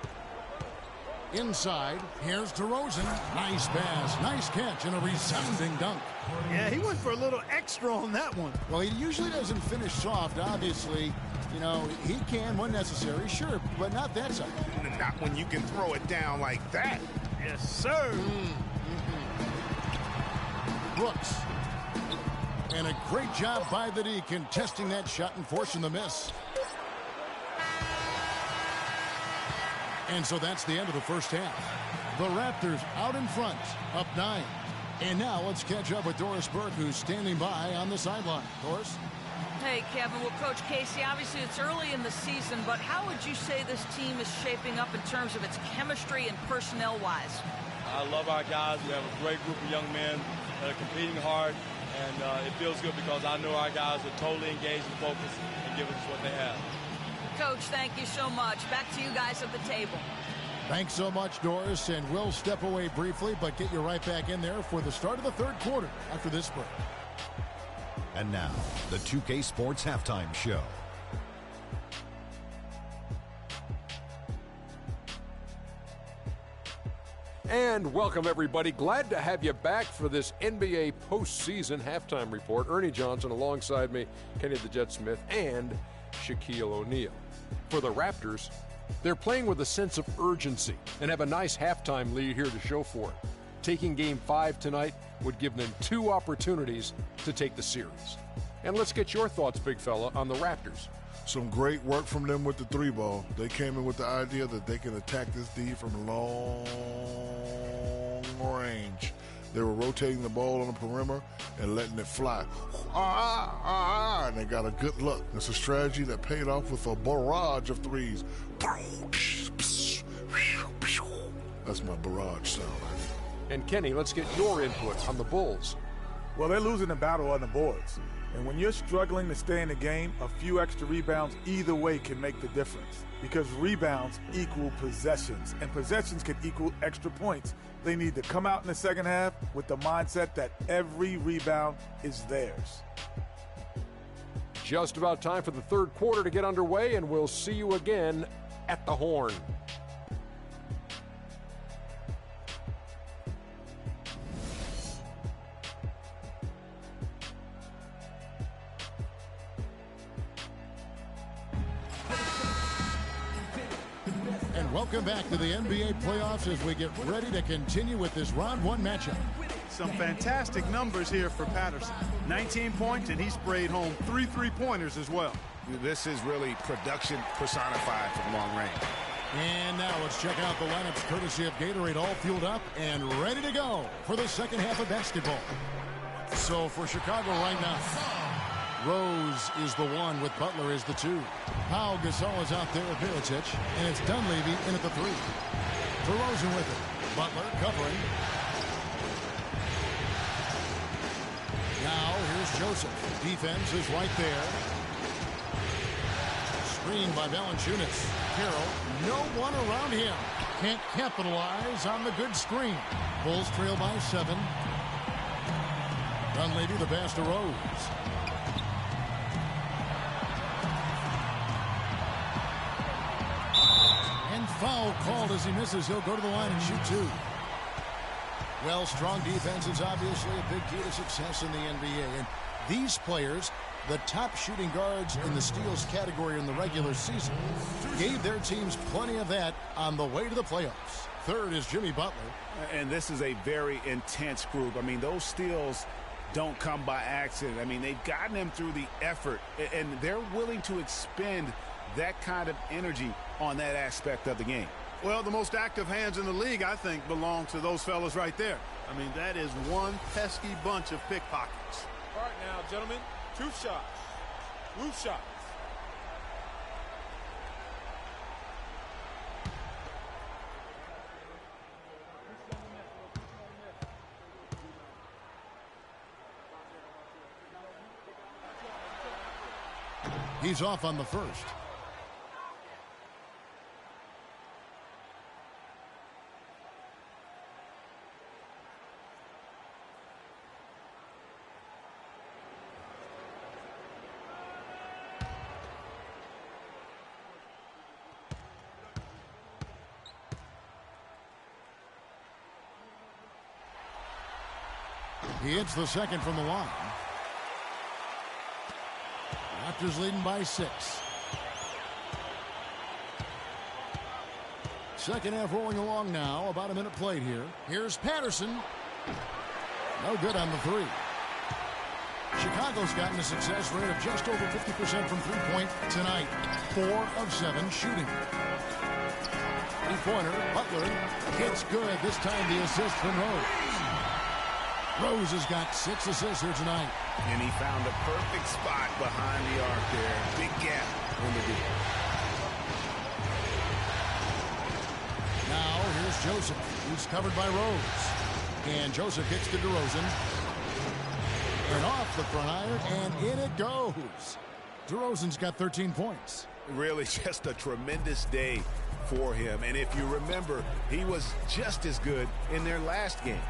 Inside, here's DeRozan. Nice pass, nice catch, and a resounding dunk. Yeah, he went for a little extra on that one. Well, he usually doesn't finish soft, obviously. You know, he can when necessary, sure, but not that side. Not when you can throw it down like that. Yes, sir. Brooks. And a great job by the D contesting that shot and forcing the miss. And so that's the end of the first half. The Raptors out in front, up 9. And now let's catch up with Doris Burke, who's standing by on the sideline. Doris? Hey, Kevin. Well, Coach Casey, obviously it's early in the season, but how would you say this team is shaping up in terms of its chemistry and personnel-wise? I love our guys. We have a great group of young men that are competing hard, and it feels good because I know our guys are totally engaged and focused and giving us what they have. Coach, thank you so much. Back to you guys at the table. Thanks so much, Doris, and we'll step away briefly, but get you right back in there for the start of the third quarter after this break. And now, the 2K Sports Halftime Show. And welcome, everybody. Glad to have you back for this NBA postseason halftime report. Ernie Johnson alongside me, Kenny the Jet Smith, and Shaquille O'Neal. For the Raptors, they're playing with a sense of urgency and have a nice halftime lead here to show for it. Taking Game 5 tonight would give them 2 opportunities to take the series. And let's get your thoughts, big fella, on the Raptors. Some great work from them with the 3 ball. They came in with the idea that they can attack this D from long range. They were rotating the ball on the perimeter and letting it fly. And they got a good look. It's a strategy that paid off with a barrage of threes. That's my barrage sound. And Kenny, let's get your input on the Bulls. Well, they're losing the battle on the boards. And when you're struggling to stay in the game, a few extra rebounds either way can make the difference. Because rebounds equal possessions, and possessions can equal extra points. They need to come out in the second half with the mindset that every rebound is theirs. Just about time for the third quarter to get underway, and we'll see you again at the Horn. Welcome back to the NBA playoffs as we get ready to continue with this round one matchup. Some fantastic numbers here for Patterson. 19 points, and he sprayed home 3 3-pointers as well. This is really production personified from long range. And now let's check out the lineups courtesy of Gatorade, all fueled up and ready to go for the second half of basketball. So for Chicago right now, Rose is the 1 with Butler is the 2. Pau Gasol is out there with Mirotic, and it's Dunleavy in at the 3. DeRozan with it. Butler covering. Now here's Joseph. Defense is right there. Screen by Valanciunas. Carroll, no one around him. Can't capitalize on the good screen. Bulls trail by 7. Dunleavy the pass to Rose. And foul called as he misses. He'll go to the line and shoot 2. Well, strong defense is obviously a big key to success in the NBA. And these players, the top shooting guards in the steals category in the regular season, gave their teams plenty of that on the way to the playoffs. Third is Jimmy Butler. And this is a very intense group. I mean, those steals don't come by accident. I mean, they've gotten them through the effort, and they're willing to expend that kind of energy on that aspect of the game. Well, the most active hands in the league, I think, belong to those fellas right there. I mean, that is one pesky bunch of pickpockets. All right now, gentlemen, 2 shots. Roof shots. He's off on the first. He hits the second from the line. Raptors leading by 6. Second half rolling along now. About a minute played here. Here's Patterson. No good on the 3. Chicago's gotten a success rate of just over 50% from three-point tonight. 4 of 7 shooting. Three-pointer. Butler hits good. This time the assist from Rose. Rose has got 6 assists here tonight. And he found a perfect spot behind the arc there. Big gap on the D. Now here's Joseph, who's covered by Rose. And Joseph hits to DeRozan. And off the front iron, and in it goes. DeRozan's got 13 points. Really just a tremendous day for him. And if you remember, he was just as good in their last game.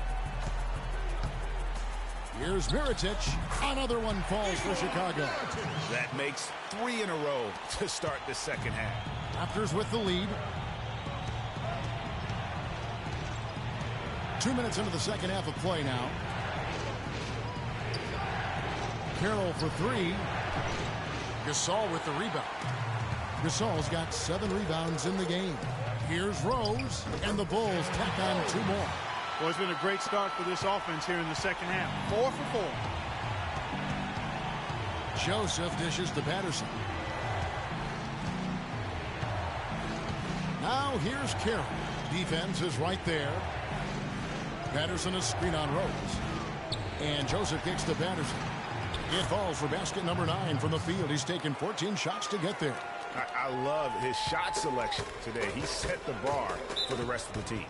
Here's Mirotic. Another one falls for Chicago. That makes 3 in a row to start the second half. Raptors with the lead. 2 minutes into the second half of play now. Carroll for 3. Gasol with the rebound. Gasol's got 7 rebounds in the game. Here's Rose, and the Bulls tack on 2 more. Well, it's been a great start for this offense here in the second half. 4 for 4. Joseph dishes to Patterson. Now here's Carroll. Defense is right there. Patterson a screen on Rose. And Joseph kicks to Patterson. It falls for basket number 9 from the field. He's taken 14 shots to get there. I love his shot selection today. He set the bar for the rest of the team.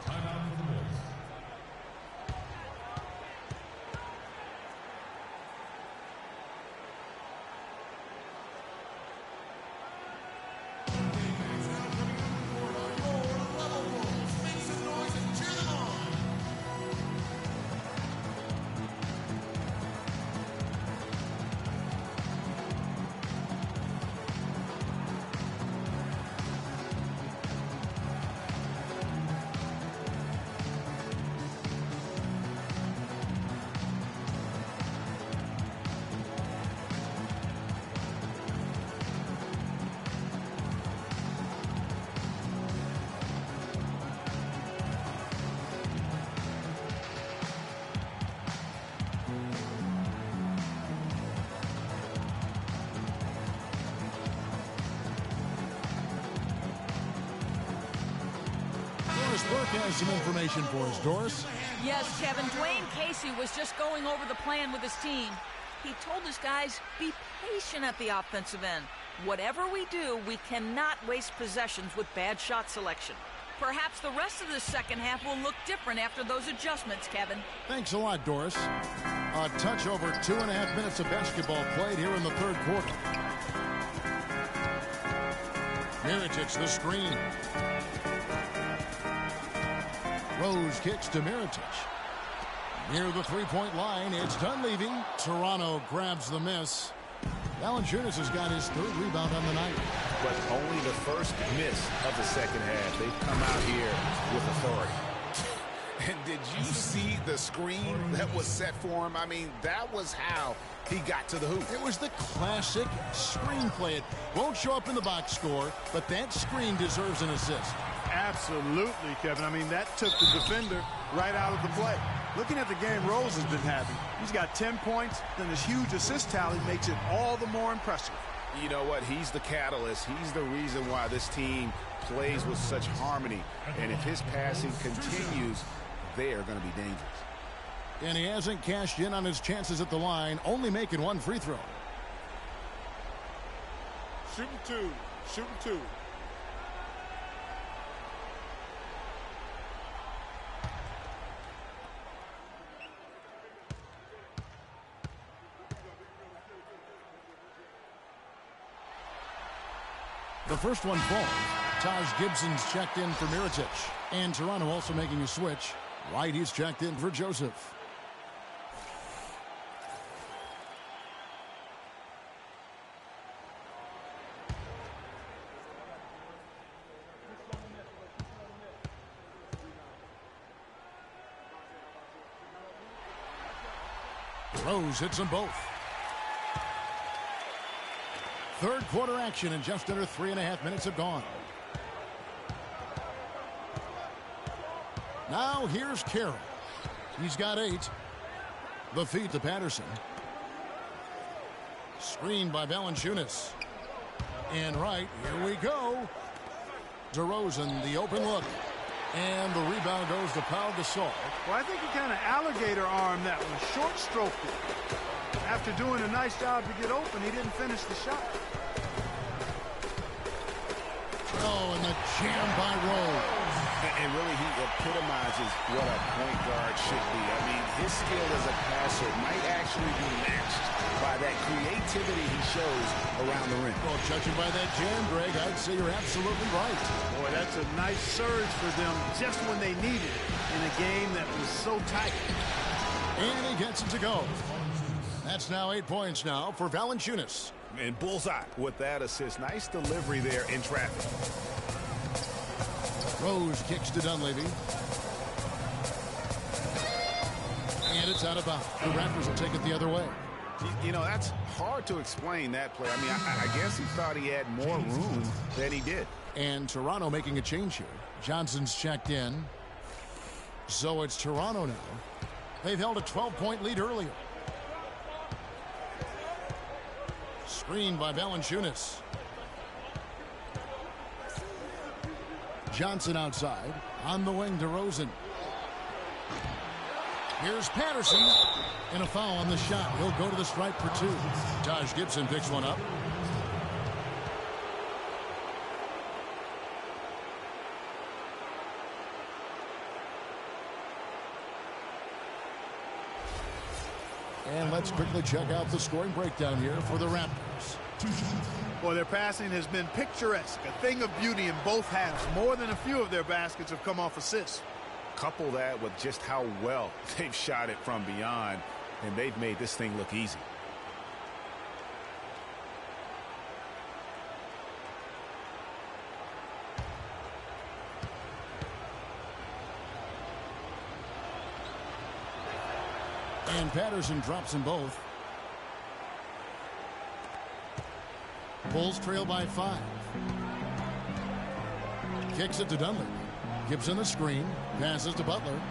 Burke has some information for us, Doris. Yes, Kevin. Dwayne Casey was just going over the plan with his team. He told his guys, be patient at the offensive end. Whatever we do, we cannot waste possessions with bad shot selection. Perhaps the rest of the second half will look different after those adjustments, Kevin. Thanks a lot, Doris. A touch over 2.5 minutes of basketball played here in the third quarter. Mirotic the screen. Rose kicks to Mirotic. Near the three-point line, it's Dunleavy. Toronto grabs the miss. Valanciunas has got his third rebound on the night. But only the first miss of the second half. They've come out here with authority. And did you see the screen that was set for him? I mean, that was how he got to the hoop. It was the classic screen play. It won't show up in the box score, but that screen deserves an assist. Absolutely, Kevin. I mean, that took the defender right out of the play. Looking at the game Rose has been having, he's got 10 points, then his huge assist tally makes it all the more impressive. You know what? He's the catalyst. He's the reason why this team plays with such harmony. And if his passing continues, they are going to be dangerous. And he hasn't cashed in on his chances at the line, only making one free throw. Shooting two. Shooting two. The first one falls. Taj Gibson's checked in for Mirotic. And Toronto also making a switch. White, he's checked in for Joseph. Rose hits them both. Third quarter action and just under 3.5 minutes have gone. Now here's Carroll. He's got 8. The feed to Patterson. Screened by Valanciunas. And right, here we go. DeRozan, the open look. And the rebound goes to Pau Gasol. Well, I think he kind of alligator armed that one, short stroked it. After doing a nice job to get open, he didn't finish the shot. Oh, and the jam by Rose. And really, he epitomizes what a point guard should be. I mean, his skill as a passer might actually be matched by that creativity he shows around the rim. Well, judging by that jam, Greg, I'd say you're absolutely right. Boy, that's a nice surge for them just when they needed it in a game that was so tight. And he gets it to go. That's now 8 points now for Valanciunas. And bullseye with that assist. Nice delivery there in traffic. Rose kicks to Dunleavy. And it's out of bounds. The Raptors will take it the other way. You know, that's hard to explain that play. I mean, I guess he thought he had more room than he did. And Toronto making a change here. Johnson's checked in. So it's Toronto now. They've held a 12-point lead earlier. Screened by Valanciunas. Johnson outside. On the wing, DeRozan. Here's Patterson. And a foul on the shot. He'll go to the stripe for 2. Taj Gibson picks one up. And let's quickly check out the scoring breakdown here for the Raptors. Well, their passing has been picturesque, a thing of beauty in both halves. More than a few of their baskets have come off assists. Couple that with just how well they've shot it from beyond, and they've made this thing look easy. And Patterson drops them both. Bulls trail by 5. Kicks it to Dunleavy. Gibson the screen. Passes to Butler.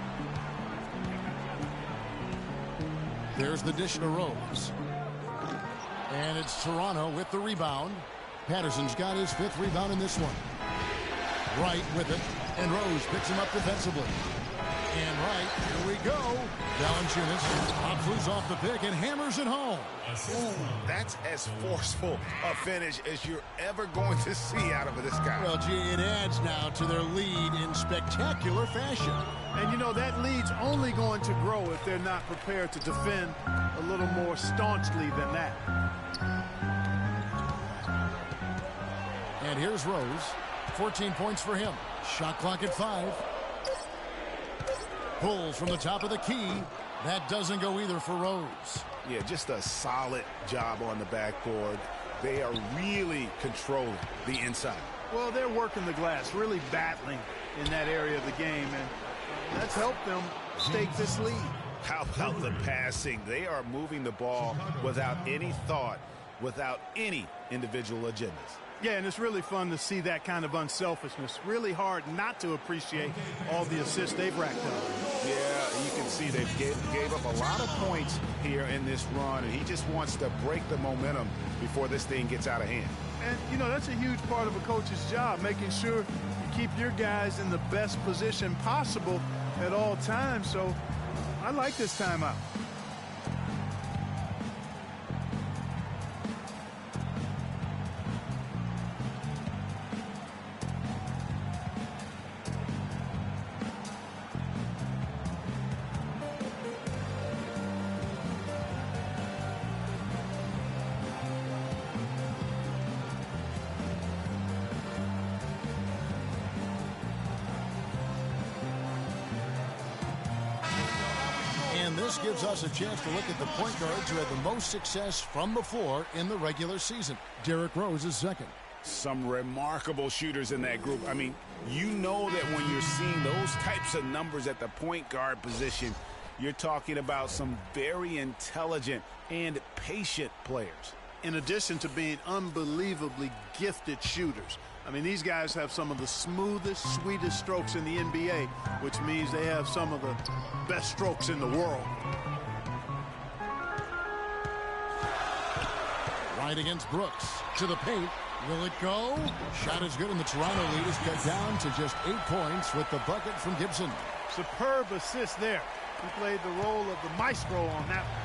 There's the dish to Rose. And it's Toronto with the rebound. Patterson's got his 5th rebound in this one. Right with it. And Rose picks him up defensively. And right, here we go. Valanciunas pops loose off the pick and hammers it home. Ooh, that's as forceful a finish as you're ever going to see out of this guy. Well, gee, it adds now to their lead in spectacular fashion. And, you know, that lead's only going to grow if they're not prepared to defend a little more staunchly than that. And here's Rose. 14 points for him. Shot clock at 5. Pulls from the top of the key. That doesn't go either for Rose. Yeah, just a solid job on the backboard. They are really controlling the inside. Well, they're working the glass, really battling in that area of the game, and that's helped them stake this lead. How about the passing? They are moving the ball without any thought, without any individual agendas. Yeah, and it's really fun to see that kind of unselfishness. Really hard not to appreciate all the assists they've racked up. Yeah, you can see they gave up a lot of points here in this run, and he just wants to break the momentum before this thing gets out of hand. And, you know, that's a huge part of a coach's job, making sure you keep your guys in the best position possible at all times. So I like this timeout. And this gives us a chance to look at the point guards who had the most success from the floor in the regular season. Derrick Rose is second. Some remarkable shooters in that group. I mean, you know that when you're seeing those types of numbers at the point guard position, you're talking about some very intelligent and patient players. In addition to being unbelievably gifted shooters. I mean, these guys have some of the smoothest, sweetest strokes in the NBA, which means they have some of the best strokes in the world. Right against Brooks. To the paint. Will it go? Shot is good, and the Toronto lead is cut down to just 8 points with the bucket from Gibson. Superb assist there. He played the role of the maestro on that one.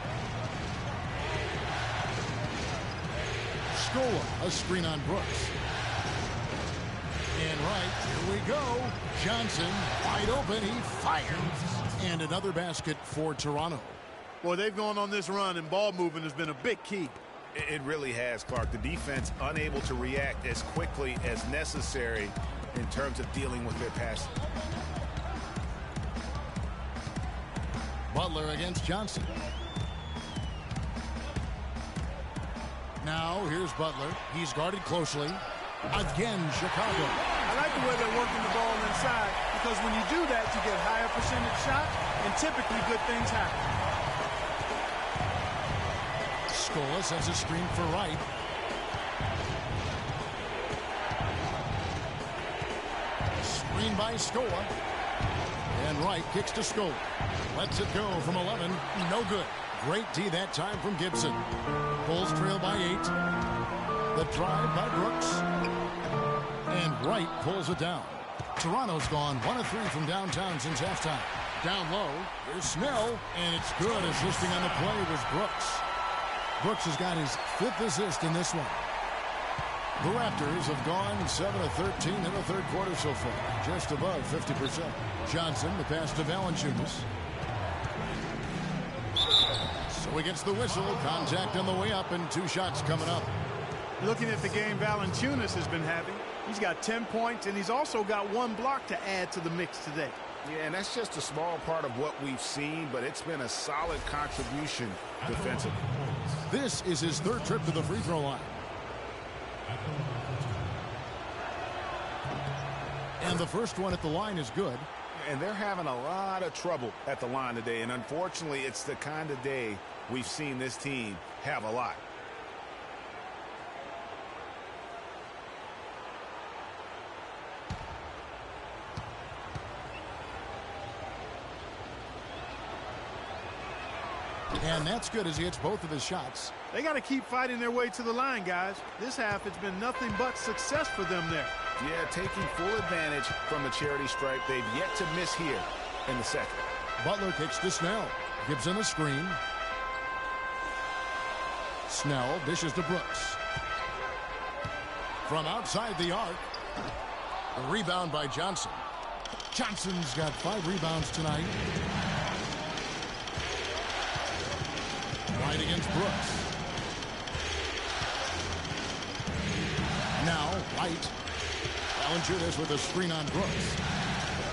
Scola, a screen on Brooks. And right, here we go. Johnson, wide open, he fires. And another basket for Toronto. Boy, they've gone on this run, and ball movement has been a big key. It really has, Clark. The defense unable to react as quickly as necessary in terms of dealing with their passing. Butler against Johnson. Now, here's Butler. He's guarded closely. Again, Chicago. I like the way they're working the ball inside, because when you do that, you get higher percentage shots, and typically good things happen. Scola sets a screen for Wright. Screen by Scola. And Wright kicks to Scola. Lets it go from 11. No good. Great D that time from Gibson. Bulls trail by 8. The drive by Brooks. And Wright pulls it down. Toronto's gone 1 of 3 from downtown since halftime. Down low, here's Snell, and it's good. Assisting on the play was Brooks. Brooks has got his 5th assist in this one. The Raptors have gone 7 of 13 in the third quarter so far, just above 50%. Johnson, the pass to Valanciunas. So he gets the whistle. Contact on the way up, and 2 shots coming up. Looking at the game Valanciunas has been having, he's got 10 points, and he's also got 1 block to add to the mix today. Yeah, and that's just a small part of what we've seen, but it's been a solid contribution defensively. This is his 3rd trip to the free throw line. And the first one at the line is good. And they're having a lot of trouble at the line today, and unfortunately, it's the kind of day we've seen this team have a lot. And that's good as he hits both of his shots. They got to keep fighting their way to the line, guys. This half, it's been nothing but success for them there. Yeah, taking full advantage from the charity stripe. They've yet to miss here in the second. Butler kicks to Snell. Gives him a screen. Snell dishes to Brooks. From outside the arc. A rebound by Johnson. Johnson's got 5 rebounds tonight. Right against Brooks. Now, White. Valanciunas with a screen on Brooks.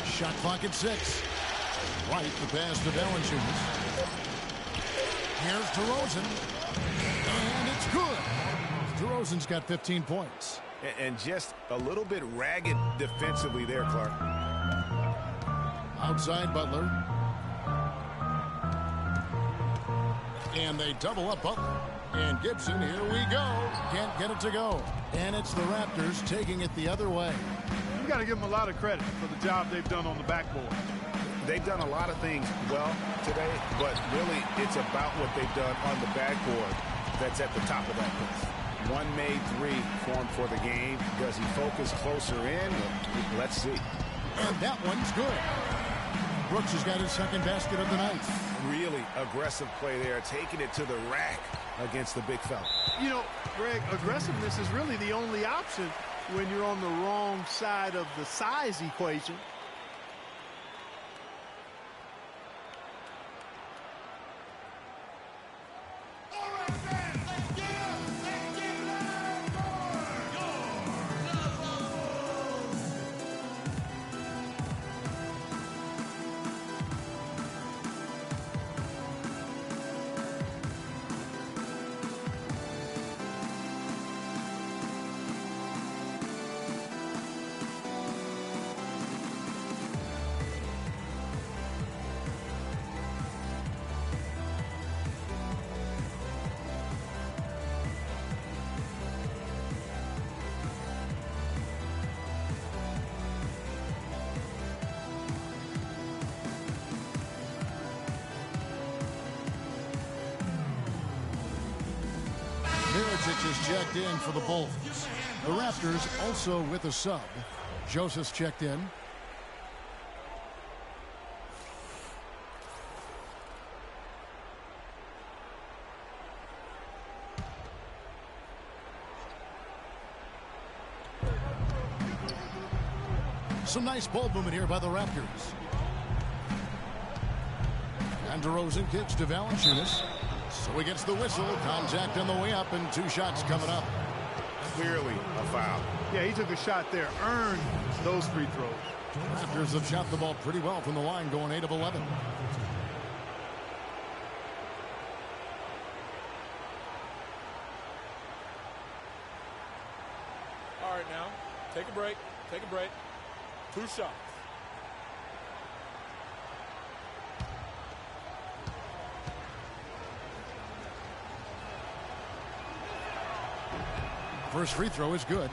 Shot clock at 6. White, the pass to Valanciunas. Here's DeRozan. And it's good. DeRozan's got 15 points. And just a little bit ragged defensively there, Clark. Outside Butler. And they double up Butler. And Gibson, here we go. Can't get it to go. And it's the Raptors taking it the other way. You got to give them a lot of credit for the job they've done on the backboard. They've done a lot of things well today, but really it's about what they've done on the backboard that's at the top of that list. One made 3 formed for the game. Does he focus closer in? Let's see. And that one's good. Brooks has got his second basket of the night. Really aggressive play there, taking it to the rack against the big fella. You know, Greg, aggressiveness is really the only option when you're on the wrong side of the size equation. Is checked in for the Bulls. The Raptors also with a sub. Joseph's checked in. Some nice ball movement here by the Raptors. And DeRozan kicks to Valanciunas. So he gets the whistle. Contact on the way up, and 2 shots coming up. Clearly a foul. Yeah, he took a shot there. Earned those free throws. Raptors have shot the ball pretty well from the line, going 8 of 11. All right, now, take a break. Take a break. 2 shots. First free throw is good.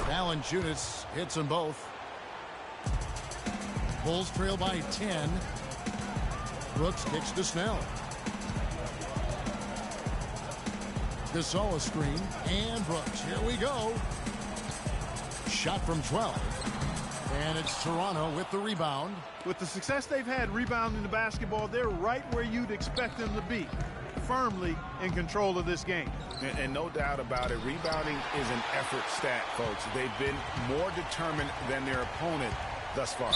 Valanciunas hits them both. Bulls trail by 10. Brooks kicks to Snell. Gasol a screen, and Brooks. Here we go. Shot from 12. And it's Toronto with the rebound. With the success they've had rebounding the basketball, they're right where you'd expect them to be. Firmly in control of this game. And no doubt about it, rebounding is an effort stat, folks. They've been more determined than their opponent thus far.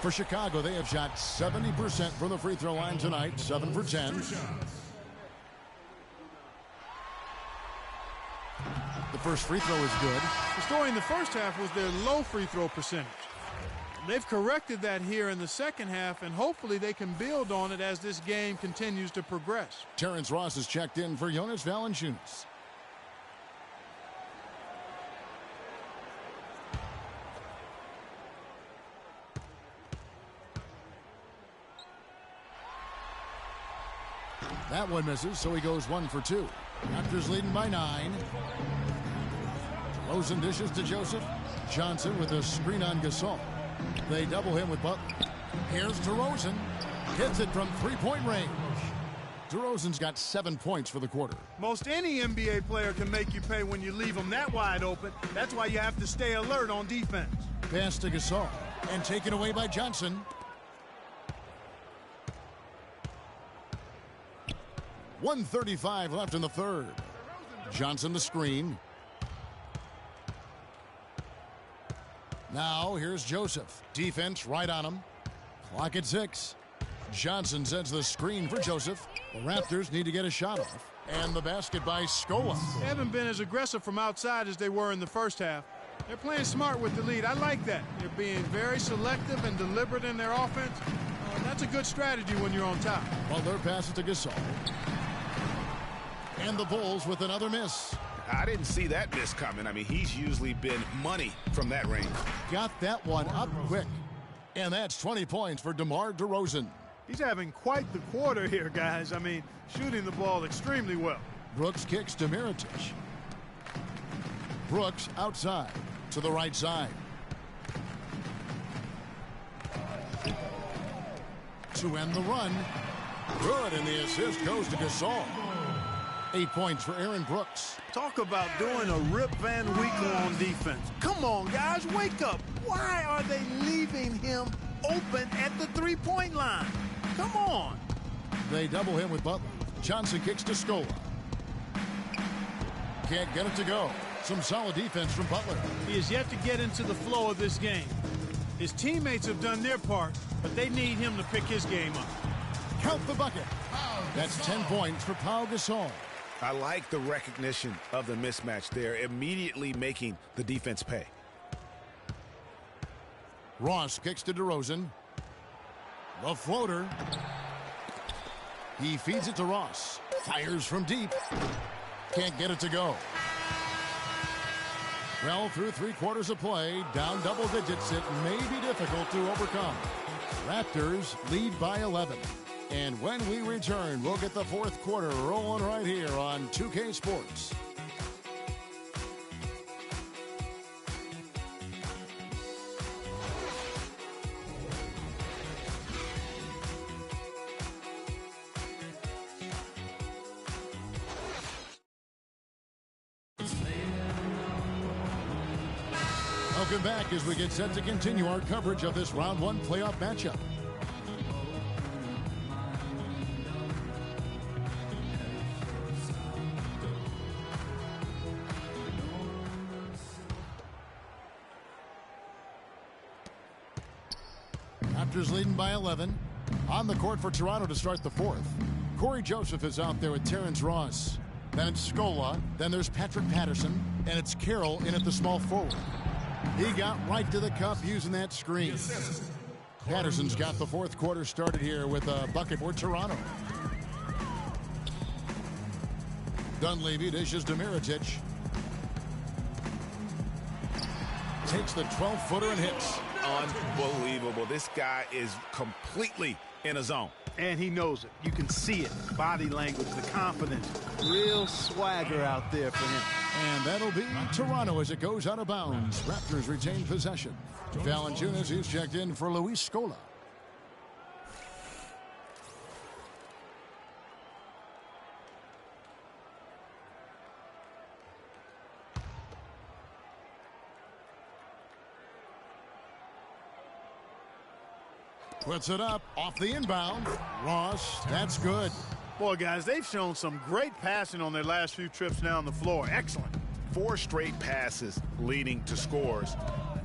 For Chicago, they have shot 70% from the free throw line tonight, 7 for 10. The first free throw is good. The story in the first half was their low free throw percentage. They've corrected that here in the second half, and hopefully they can build on it as this game continues to progress. Terrence Ross is checked in for Jonas Valanciunas. That one misses, so he goes 1 for 2. Raptors leading by 9. Rosen dishes to Joseph. Johnson with a screen on Gasol. They double him with Butler. Here's DeRozan. Hits it from three-point range. DeRozan's got 7 points for the quarter. Most any NBA player can make you pay when you leave them that wide open. That's why you have to stay alert on defense. Pass to Gasol. And taken away by Johnson. 1:35 left in the third. Johnson the screen. Now here's Joseph. Defense right on him. Clock at 6. Johnson sends the screen for Joseph. The Raptors need to get a shot off. And the basket by Scola. They haven't been as aggressive from outside as they were in the first half. They're playing smart with the lead. I like that. They're being very selective and deliberate in their offense. That's a good strategy when you're on top. Butler passes to Gasol. And the Bulls with another miss. I didn't see that miss coming. I mean, he's usually been money from that range. Got that one up quick. And that's 20 points for DeMar DeRozan. He's having quite the quarter here, guys. I mean, shooting the ball extremely well. Brooks kicks to Mirotic. Brooks outside to the right side. To end the run. Good, and the assist goes to Gasol. 8 points for Aaron Brooks. Talk about doing a Rip Van Winkle on defense. Come on, guys, wake up. Why are they leaving him open at the three-point line? Come on. They double him with Butler. Johnson kicks to Scola. Can't get it to go. Some solid defense from Butler. He has yet to get into the flow of this game. His teammates have done their part, but they need him to pick his game up. Count the bucket. That's 10 points for Pau Gasol. I like the recognition of the mismatch there, immediately making the defense pay. Ross kicks to DeRozan. The floater. He feeds it to Ross. Fires from deep. Can't get it to go. Well, through 3/4 of play, down double digits, it may be difficult to overcome. Raptors lead by 11. And when we return, we'll get the fourth quarter rolling right here on 2K Sports. Welcome back as we get set to continue our coverage of this round one playoff matchup. Raptors leading by 11. On the court for Toronto to start the fourth. Corey Joseph is out there with Terrence Ross. Then it's Scola. Then there's Patrick Patterson. And it's Carroll in at the small forward. He got right to the cup using that screen. Patterson's got the fourth quarter started here with a bucket for Toronto. Dunleavy dishes to Mirotic. Takes the 12-footer and hits. Unbelievable. This guy is completely in a zone. And he knows it. You can see it. Body language, the confidence. Real swagger out there for him. And that'll be Toronto as it goes out of bounds. Raptors retain possession. Valanciunas is checked in for Luis Scola. Puts it up off the inbound. Ross, that's good. Boy, guys, they've shown some great passing on their last few trips down the floor. Excellent. 4 straight passes leading to scores.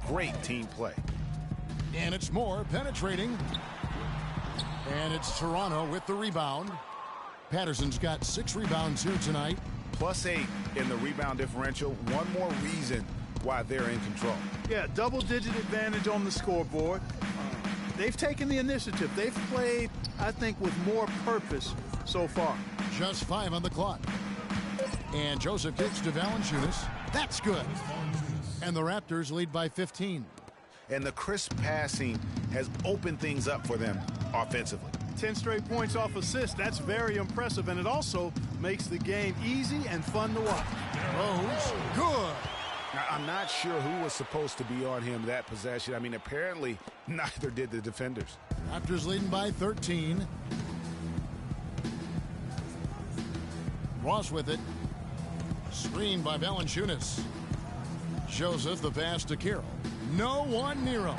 Great team play. And it's more penetrating. And it's Toronto with the rebound. Patterson's got 6 rebounds here tonight. +8 in the rebound differential. One more reason why they're in control. Yeah, double-digit advantage on the scoreboard. They've taken the initiative. They've played, I think, with more purpose so far. Just 5 on the clock. And Joseph kicks to Valanciunas. That's good. And the Raptors lead by 15. And the crisp passing has opened things up for them offensively. 10 straight points off assists. That's very impressive, and it also makes the game easy and fun to watch. Rose, good. Now, I'm not sure who was supposed to be on him that possession. I mean, apparently neither did the defenders. Raptors leading by 13. Ross with it. Screen by Valanciunas. Joseph the pass to Carroll. No one near him.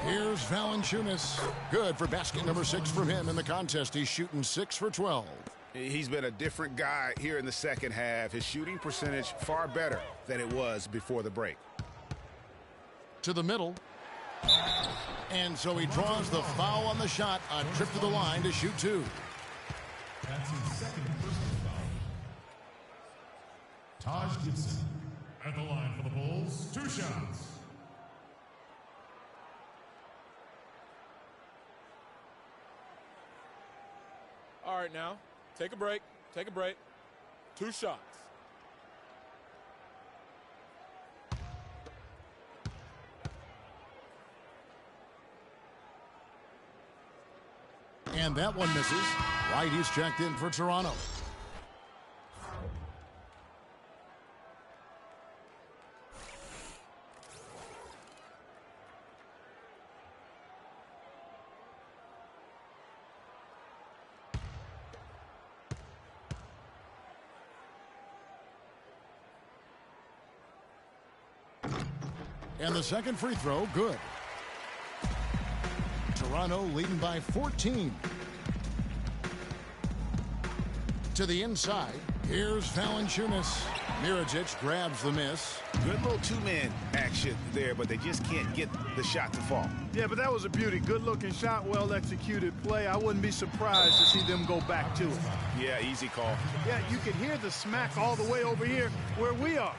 Here's Valanciunas. Good for basket number 6 from him in the contest. He's shooting 6 for 12. He's been a different guy here in the second half. His shooting percentage far better than it was before the break. To the middle. And so he draws the foul on the shot. A trip to the line to shoot 2. That's his second personal foul. Taj Gibson at the line for the Bulls. 2 shots. All right, now, take a break. Take a break. 2 shots. And that one misses. White, he's checked in for Toronto. And the second free throw, good. Toronto leading by 14. To the inside. Here's Valanciunas. Miričić grabs the miss. Good little two-man action there, but they just can't get the shot to fall. Yeah, but that was a beauty. Good-looking shot, well-executed play. I wouldn't be surprised to see them go back to it. Yeah, easy call. Yeah, you can hear the smack all the way over here where we are.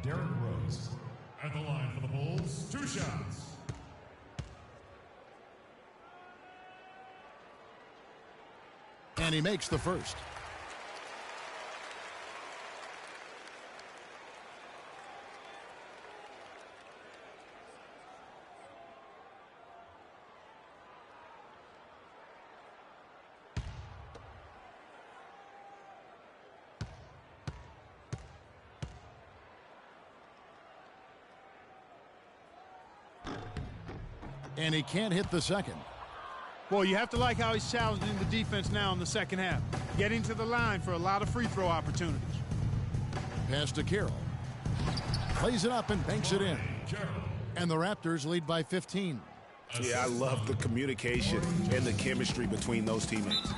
Derrick Rose at the line for the Bulls. 2 shots. And he makes the first. And he can't hit the second. Well, you have to like how he's challenging the defense now in the second half. Getting to the line for a lot of free throw opportunities. Pass to Carroll. Plays it up and banks it in. And the Raptors lead by 15. Yeah, I love the communication and the chemistry between those teammates.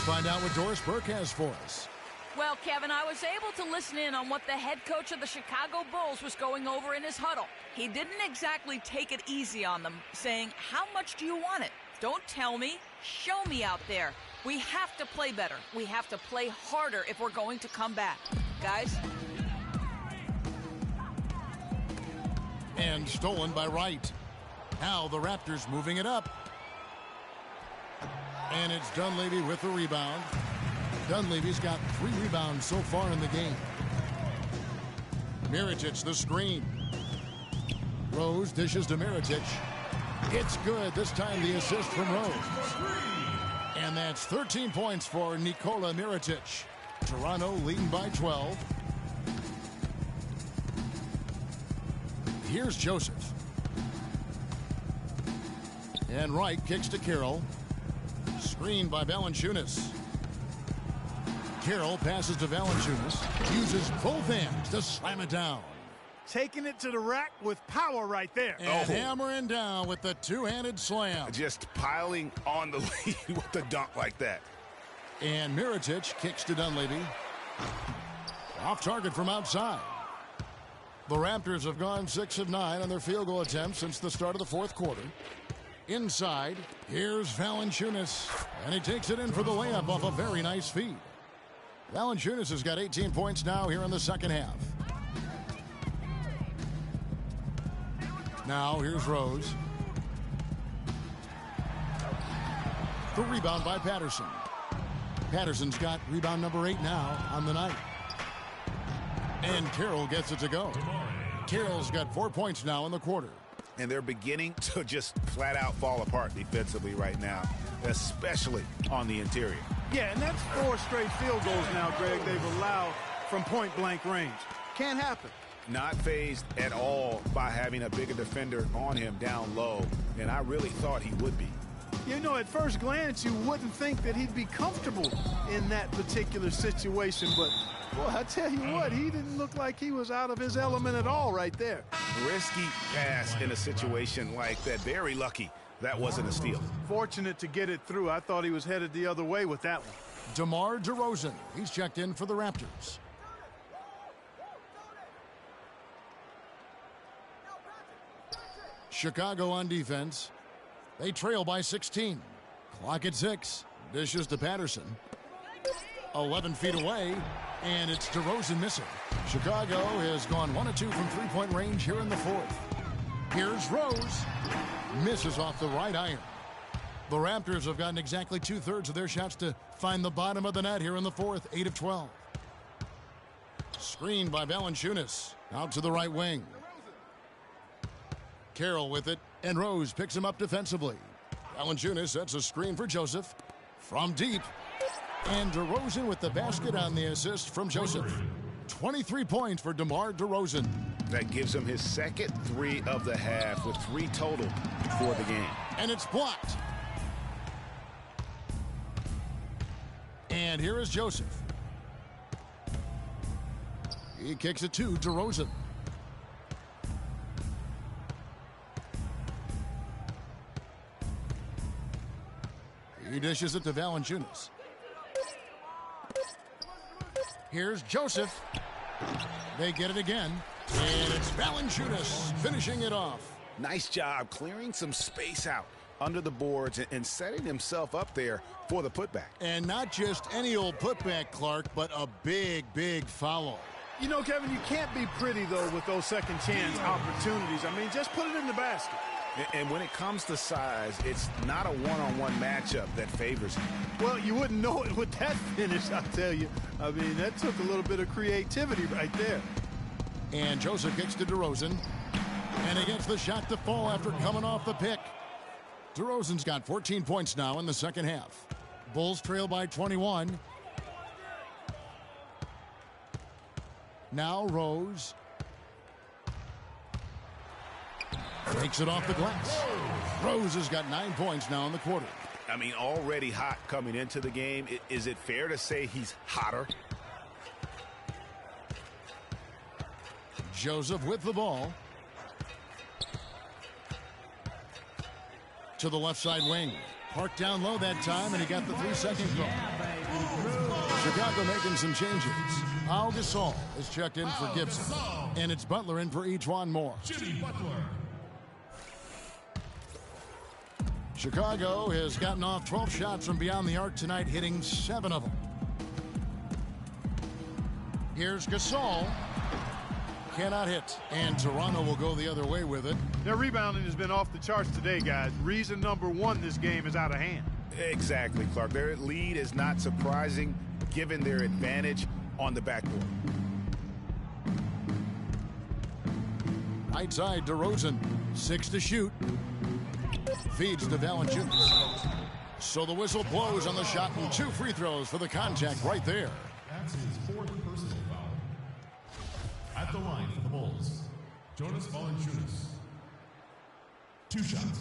Find out what Doris Burke has for us. Well, Kevin, I was able to listen in on what the head coach of the Chicago Bulls was going over in his huddle. He didn't exactly take it easy on them, saying, how much do you want it? Don't tell me. Show me out there. We have to play better. We have to play harder if we're going to come back. Guys? And stolen by Wright. Now the Raptors moving it up. And it's Dunleavy with the rebound. Dunleavy's got 3 rebounds so far in the game. Mirotic, the screen. Rose dishes to Mirotic. It's good. This time the assist from Rose. And that's 13 points for Nikola Mirotic. Toronto leading by 12. Here's Joseph. And Wright kicks to Carroll. Screened by Valanciunas. Carroll passes to Valanciunas. Uses both hands to slam it down. Taking it to the rack with power right there. And hammering down with the two-handed slam. Just piling on the lead with a dunk like that. And Mirotic kicks to Dunleavy. Off target from outside. The Raptors have gone 6 of 9 on their field goal attempts since the start of the fourth quarter. Inside, here's Valanciunas. And he takes it in for the layup off a very nice feed. Valanciunas has got 18 points now here in the second half. Now here's Rose. The rebound by Patterson. Patterson's got rebound number 8 now on the night. And Carroll gets it to go. Carroll's got 4 points now in the quarter. And they're beginning to just flat out fall apart defensively right now, especially on the interior. Yeah, and that's 4 straight field goals now, Greg, they've allowed from point-blank range. Can't happen. Not fazed at all by having a bigger defender on him down low, and I really thought he would be. You know, at first glance, you wouldn't think that he'd be comfortable in that particular situation, but, boy, I tell you what, he didn't look like he was out of his element at all right there. Risky pass in a situation like that. Very lucky that wasn't a steal. Fortunate to get it through. I thought he was headed the other way with that one. DeMar DeRozan, he's checked in for the Raptors. Chicago on defense. They trail by 16. Clock at 6. Dishes to Patterson. 11 feet away, and it's DeRozan missing. Chicago has gone 1 of 2 from three-point range here in the fourth. Here's Rose. Misses off the right iron. The Raptors have gotten exactly 2/3 of their shots to find the bottom of the net here in the fourth. 8 of 12. Screened by Valanciunas. Out to the right wing. Carroll with it, and Rose picks him up defensively. Valanciunas sets a screen for Joseph. From deep. And DeRozan with the basket on the assist from Joseph. 23 points for DeMar DeRozan. That gives him his second 3 of the half with 3 total for the game. And it's blocked. And here is Joseph. He kicks it to DeRozan. He dishes it to Valanciunas. Here's Joseph. They get it again. And it's Valanciunas finishing it off. Nice job clearing some space out under the boards and setting himself up there for the putback. And not just any old putback, Clark, but a big, big foul. You know, Kevin, you can't be pretty, though, with those second chance opportunities. I mean, just put it in the basket. And when it comes to size, it's not a one-on-one matchup that favors him. Well, you wouldn't know it with that finish, I'll tell you. I mean, that took a little bit of creativity right there. And Joseph kicks to DeRozan. And he gets the shot to fall after coming off the pick. DeRozan's got 14 points now in the second half. Bulls trail by 21. Now Rose. Takes it off the glass. Rose has got 9 points now in the quarter. I mean, already hot coming into the game. Is it fair to say he's hotter? Joseph with the ball. To the left side wing. Parked down low that time, and he got the 3-second call. Chicago making some changes. Al Gasol is checked in for Gibson. And it's Butler in for Ejuan Moore. Jimmy Butler. Chicago has gotten off 12 shots from beyond the arc tonight, hitting 7 of them. Here's Gasol. cannot hit. And Toronto will go the other way with it. Their rebounding has been off the charts today, guys. Reason number one, this game is out of hand. Exactly, Clark. Their lead is not surprising given their advantage on the backboard. Right side, DeRozan. 6 to shoot. Feeds to Valanciunas. So the whistle blows on the shot and 2 free throws for the contact right there. That's his 4th personal foul. At the line for the Bulls, Jonas Valanciunas. 2 shots.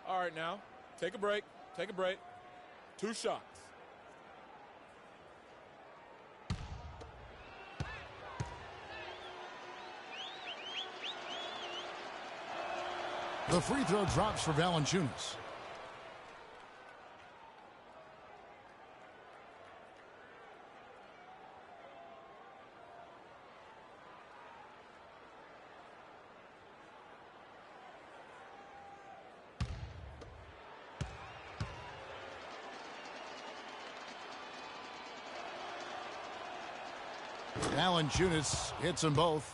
All right, now, take a break. Take a break. 2 shots. The free throw drops for Valanciunas. Valanciunas hits them both.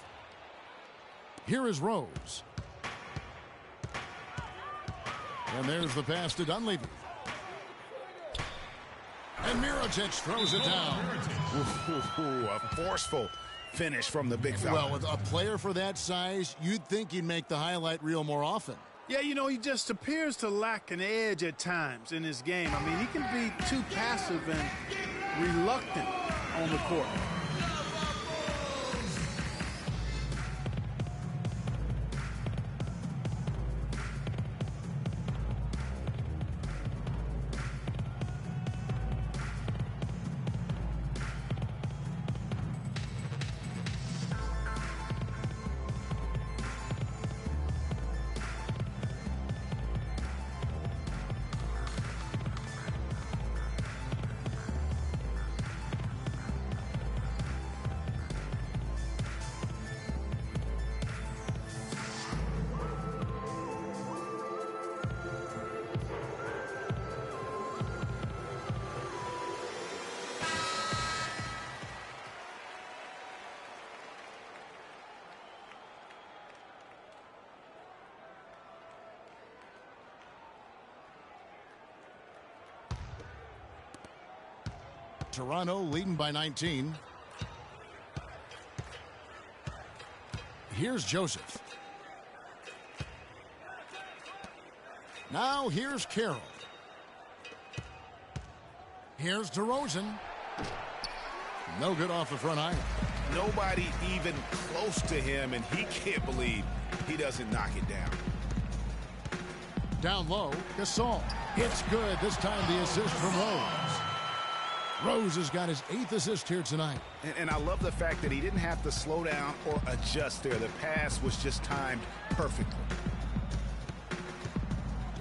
Here is Rose. And there's the pass to Dunleavy. And Mirotic throws it down. Ooh, a forceful finish from the big fella. Well, with a player for that size, you'd think he'd make the highlight reel more often. Yeah, you know, he just appears to lack an edge at times in his game. I mean, he can be too passive and reluctant on the court. Toronto leading by 19. Here's Joseph. Now here's Carroll. Here's DeRozan. No good off the front iron. Nobody even close to him, and he can't believe he doesn't knock it down. Down low, Gasol. It's good. This time the assist from Rose. Rose has got his 8th assist here tonight. And I love the fact that he didn't have to slow down or adjust there. The pass was just timed perfectly.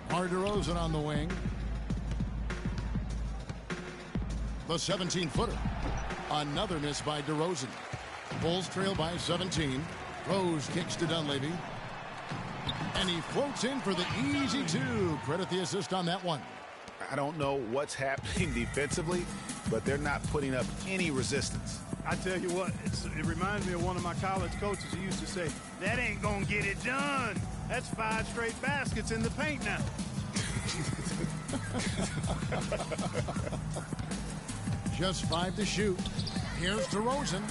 DeMar DeRozan on the wing. The 17-footer. Another miss by DeRozan. Bulls trail by 17. Rose kicks to Dunleavy. And he floats in for the easy 2. Credit the assist on that one. I don't know what's happening defensively, but they're not putting up any resistance. I tell you what, it reminds me of one of my college coaches who used to say, that ain't gonna get it done. That's 5 straight baskets in the paint now. Just 5 to shoot. Here's DeRozan.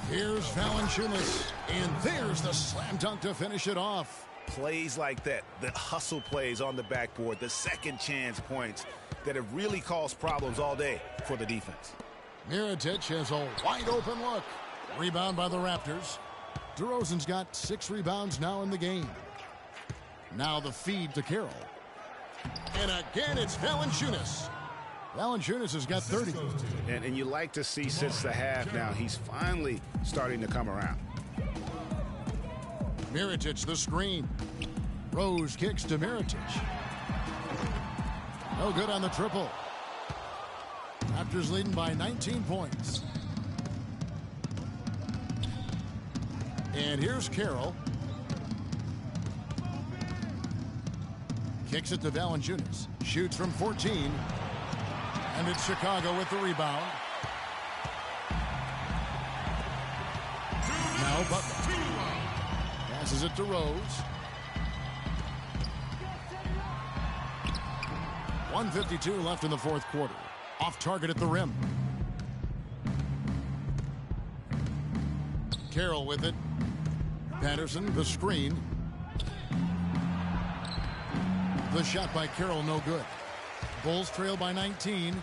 Here's Valanciunas. And there's the slam dunk to finish it off. Plays like that, the hustle plays on the backboard, the second chance points that have really caused problems all day for the defense. Mirotic has a wide open look. Rebound by the Raptors. DeRozan's got 6 rebounds now in the game. Now the feed to Carroll. And again, it's Valanciunas. Valanciunas has got 30. And you like to see since the half now, he's finally starting to come around. Mirotic the screen. Rose kicks to Mirotic. No good on the triple. Raptors leading by 19 points. And here's Carroll. Kicks it to Valanciunas. Shoots from 14. And it's Chicago with the rebound. Now Butler. Passes it to Rose. 1:52 left in the fourth quarter. Off target at the rim. Carroll with it. Patterson, the screen. The shot by Carroll, no good. Bulls trail by 19.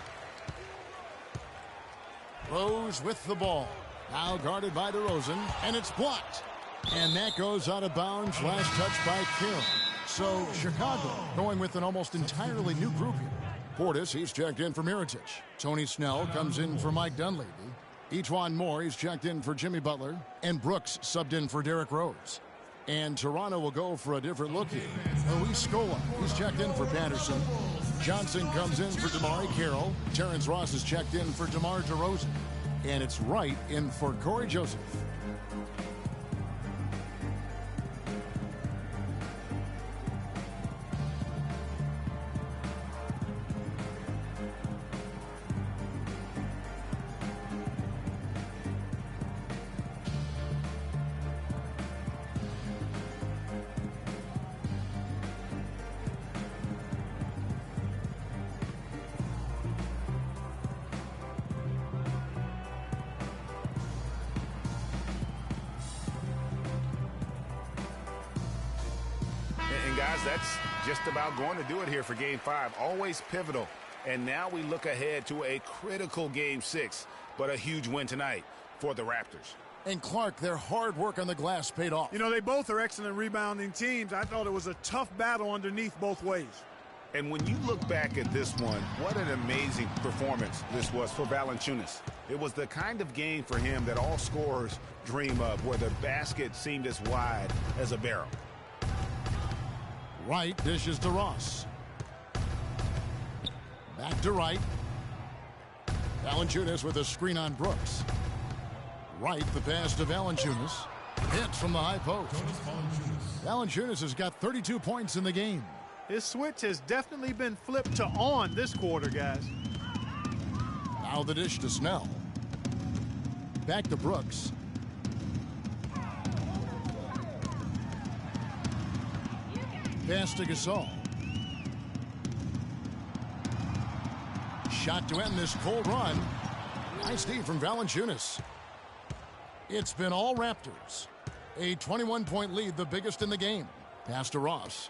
Rose with the ball. Now guarded by DeRozan, and it's blocked. And that goes out of bounds. Last touch by Carroll. So Chicago going with an almost entirely new group here. Portis, he's checked in for Mirotic. Tony Snell comes in for Mike Dunleavy. Etuan Moore, he's checked in for Jimmy Butler. And Brooks subbed in for Derrick Rose. And Toronto will go for a different look here. Luis Scola, he's checked in for Patterson. Johnson comes in for DeMar Carroll. Terrence Ross is checked in for DeMar DeRozan. And it's Wright in for Corey Joseph. And guys, that's just about going to do it here for Game 5. Always pivotal. And now we look ahead to a critical Game 6, but a huge win tonight for the Raptors. And Clark, their hard work on the glass paid off. You know, they both are excellent rebounding teams. I thought it was a tough battle underneath both ways. And when you look back at this one, what an amazing performance this was for Valanciunas. It was the kind of game for him that all scorers dream of, where the basket seemed as wide as a barrel. Wright dishes to Ross. Back to Wright. Valanciunas with a screen on Brooks. Wright, the pass to Valanciunas. Hits from the high post. Valanciunas has got 32 points in the game. His switch has definitely been flipped to on this quarter, guys. Now the dish to Snell. Back to Brooks. Pass to Gasol. Shot to end this cold run. Nice D from Valanciunas. It's been all Raptors. A 21-point lead, the biggest in the game. Pass to Ross.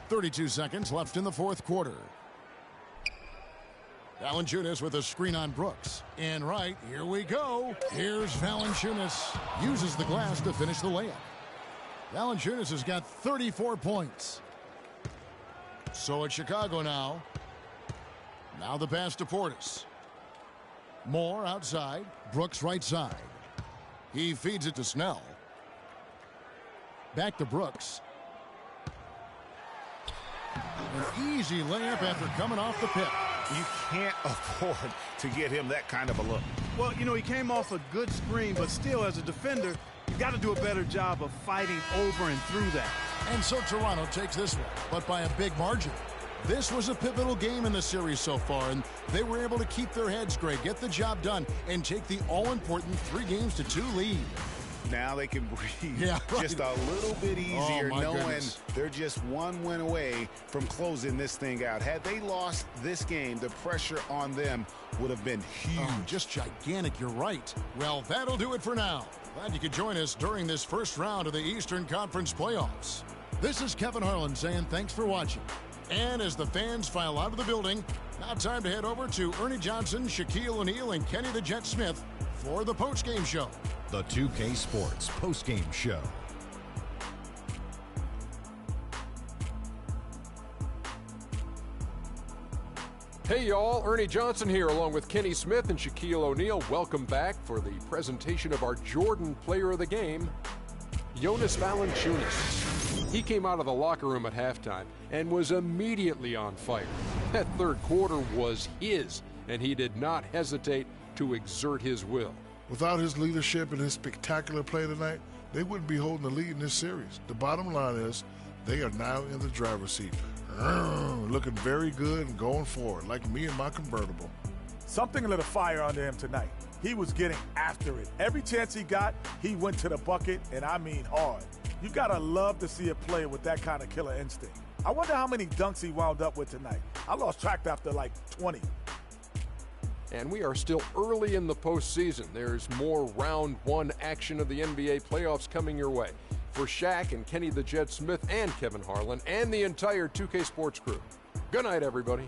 32 seconds left in the fourth quarter. Valanciunas with a screen on Brooks. And right, here we go. Here's Valanciunas. Uses the glass to finish the layup. Valanciunas has got 34 points. So it's Chicago now. Now the pass to Portis. Moore outside. Brooks right side. He feeds it to Snell. Back to Brooks. An easy layup after coming off the pick. You can't afford to get him that kind of a look. Well, you know, he came off a good screen, but still, as a defender, you got to do a better job of fighting over and through that. And so Toronto takes this one, but by a big margin. This was a pivotal game in the series so far, and they were able to keep their heads straight, get the job done, and take the all-important 3-2 lead. Now they can breathe right. just a little bit easier, knowing goodness. they're just one win away from closing this thing out. Had they lost this game, the pressure on them would have been huge. Oh, just gigantic, you're right. Well, that'll do it for now. Glad you could join us during this first round of the Eastern Conference playoffs. This is Kevin Harlan saying thanks for watching. And as the fans file out of the building, now time to head over to Ernie Johnson, Shaquille O'Neal, and Kenny the Jet Smith for the postgame show. The 2K Sports postgame show. Hey y'all, Ernie Johnson here along with Kenny Smith and Shaquille O'Neal. Welcome back for the presentation of our Jordan Player of the Game, Jonas Valanciunas. He came out of the locker room at halftime and was immediately on fire. That third quarter was his, and he did not hesitate to exert his will. Without his leadership and his spectacular play tonight, they wouldn't be holding the lead in this series. The bottom line is they are now in the driver's seat. Looking very good and going forward, like me and my convertible. Something lit a fire under him tonight. He was getting after it. Every chance he got, he went to the bucket, and I mean hard. You gotta love to see a player with that kind of killer instinct. I wonder how many dunks he wound up with tonight. I lost track after like 20. And we are still early in the postseason. There's more round one action of the NBA playoffs coming your way. For Shaq and Kenny the Jet Smith and Kevin Harlan and the entire 2K Sports crew, good night, everybody.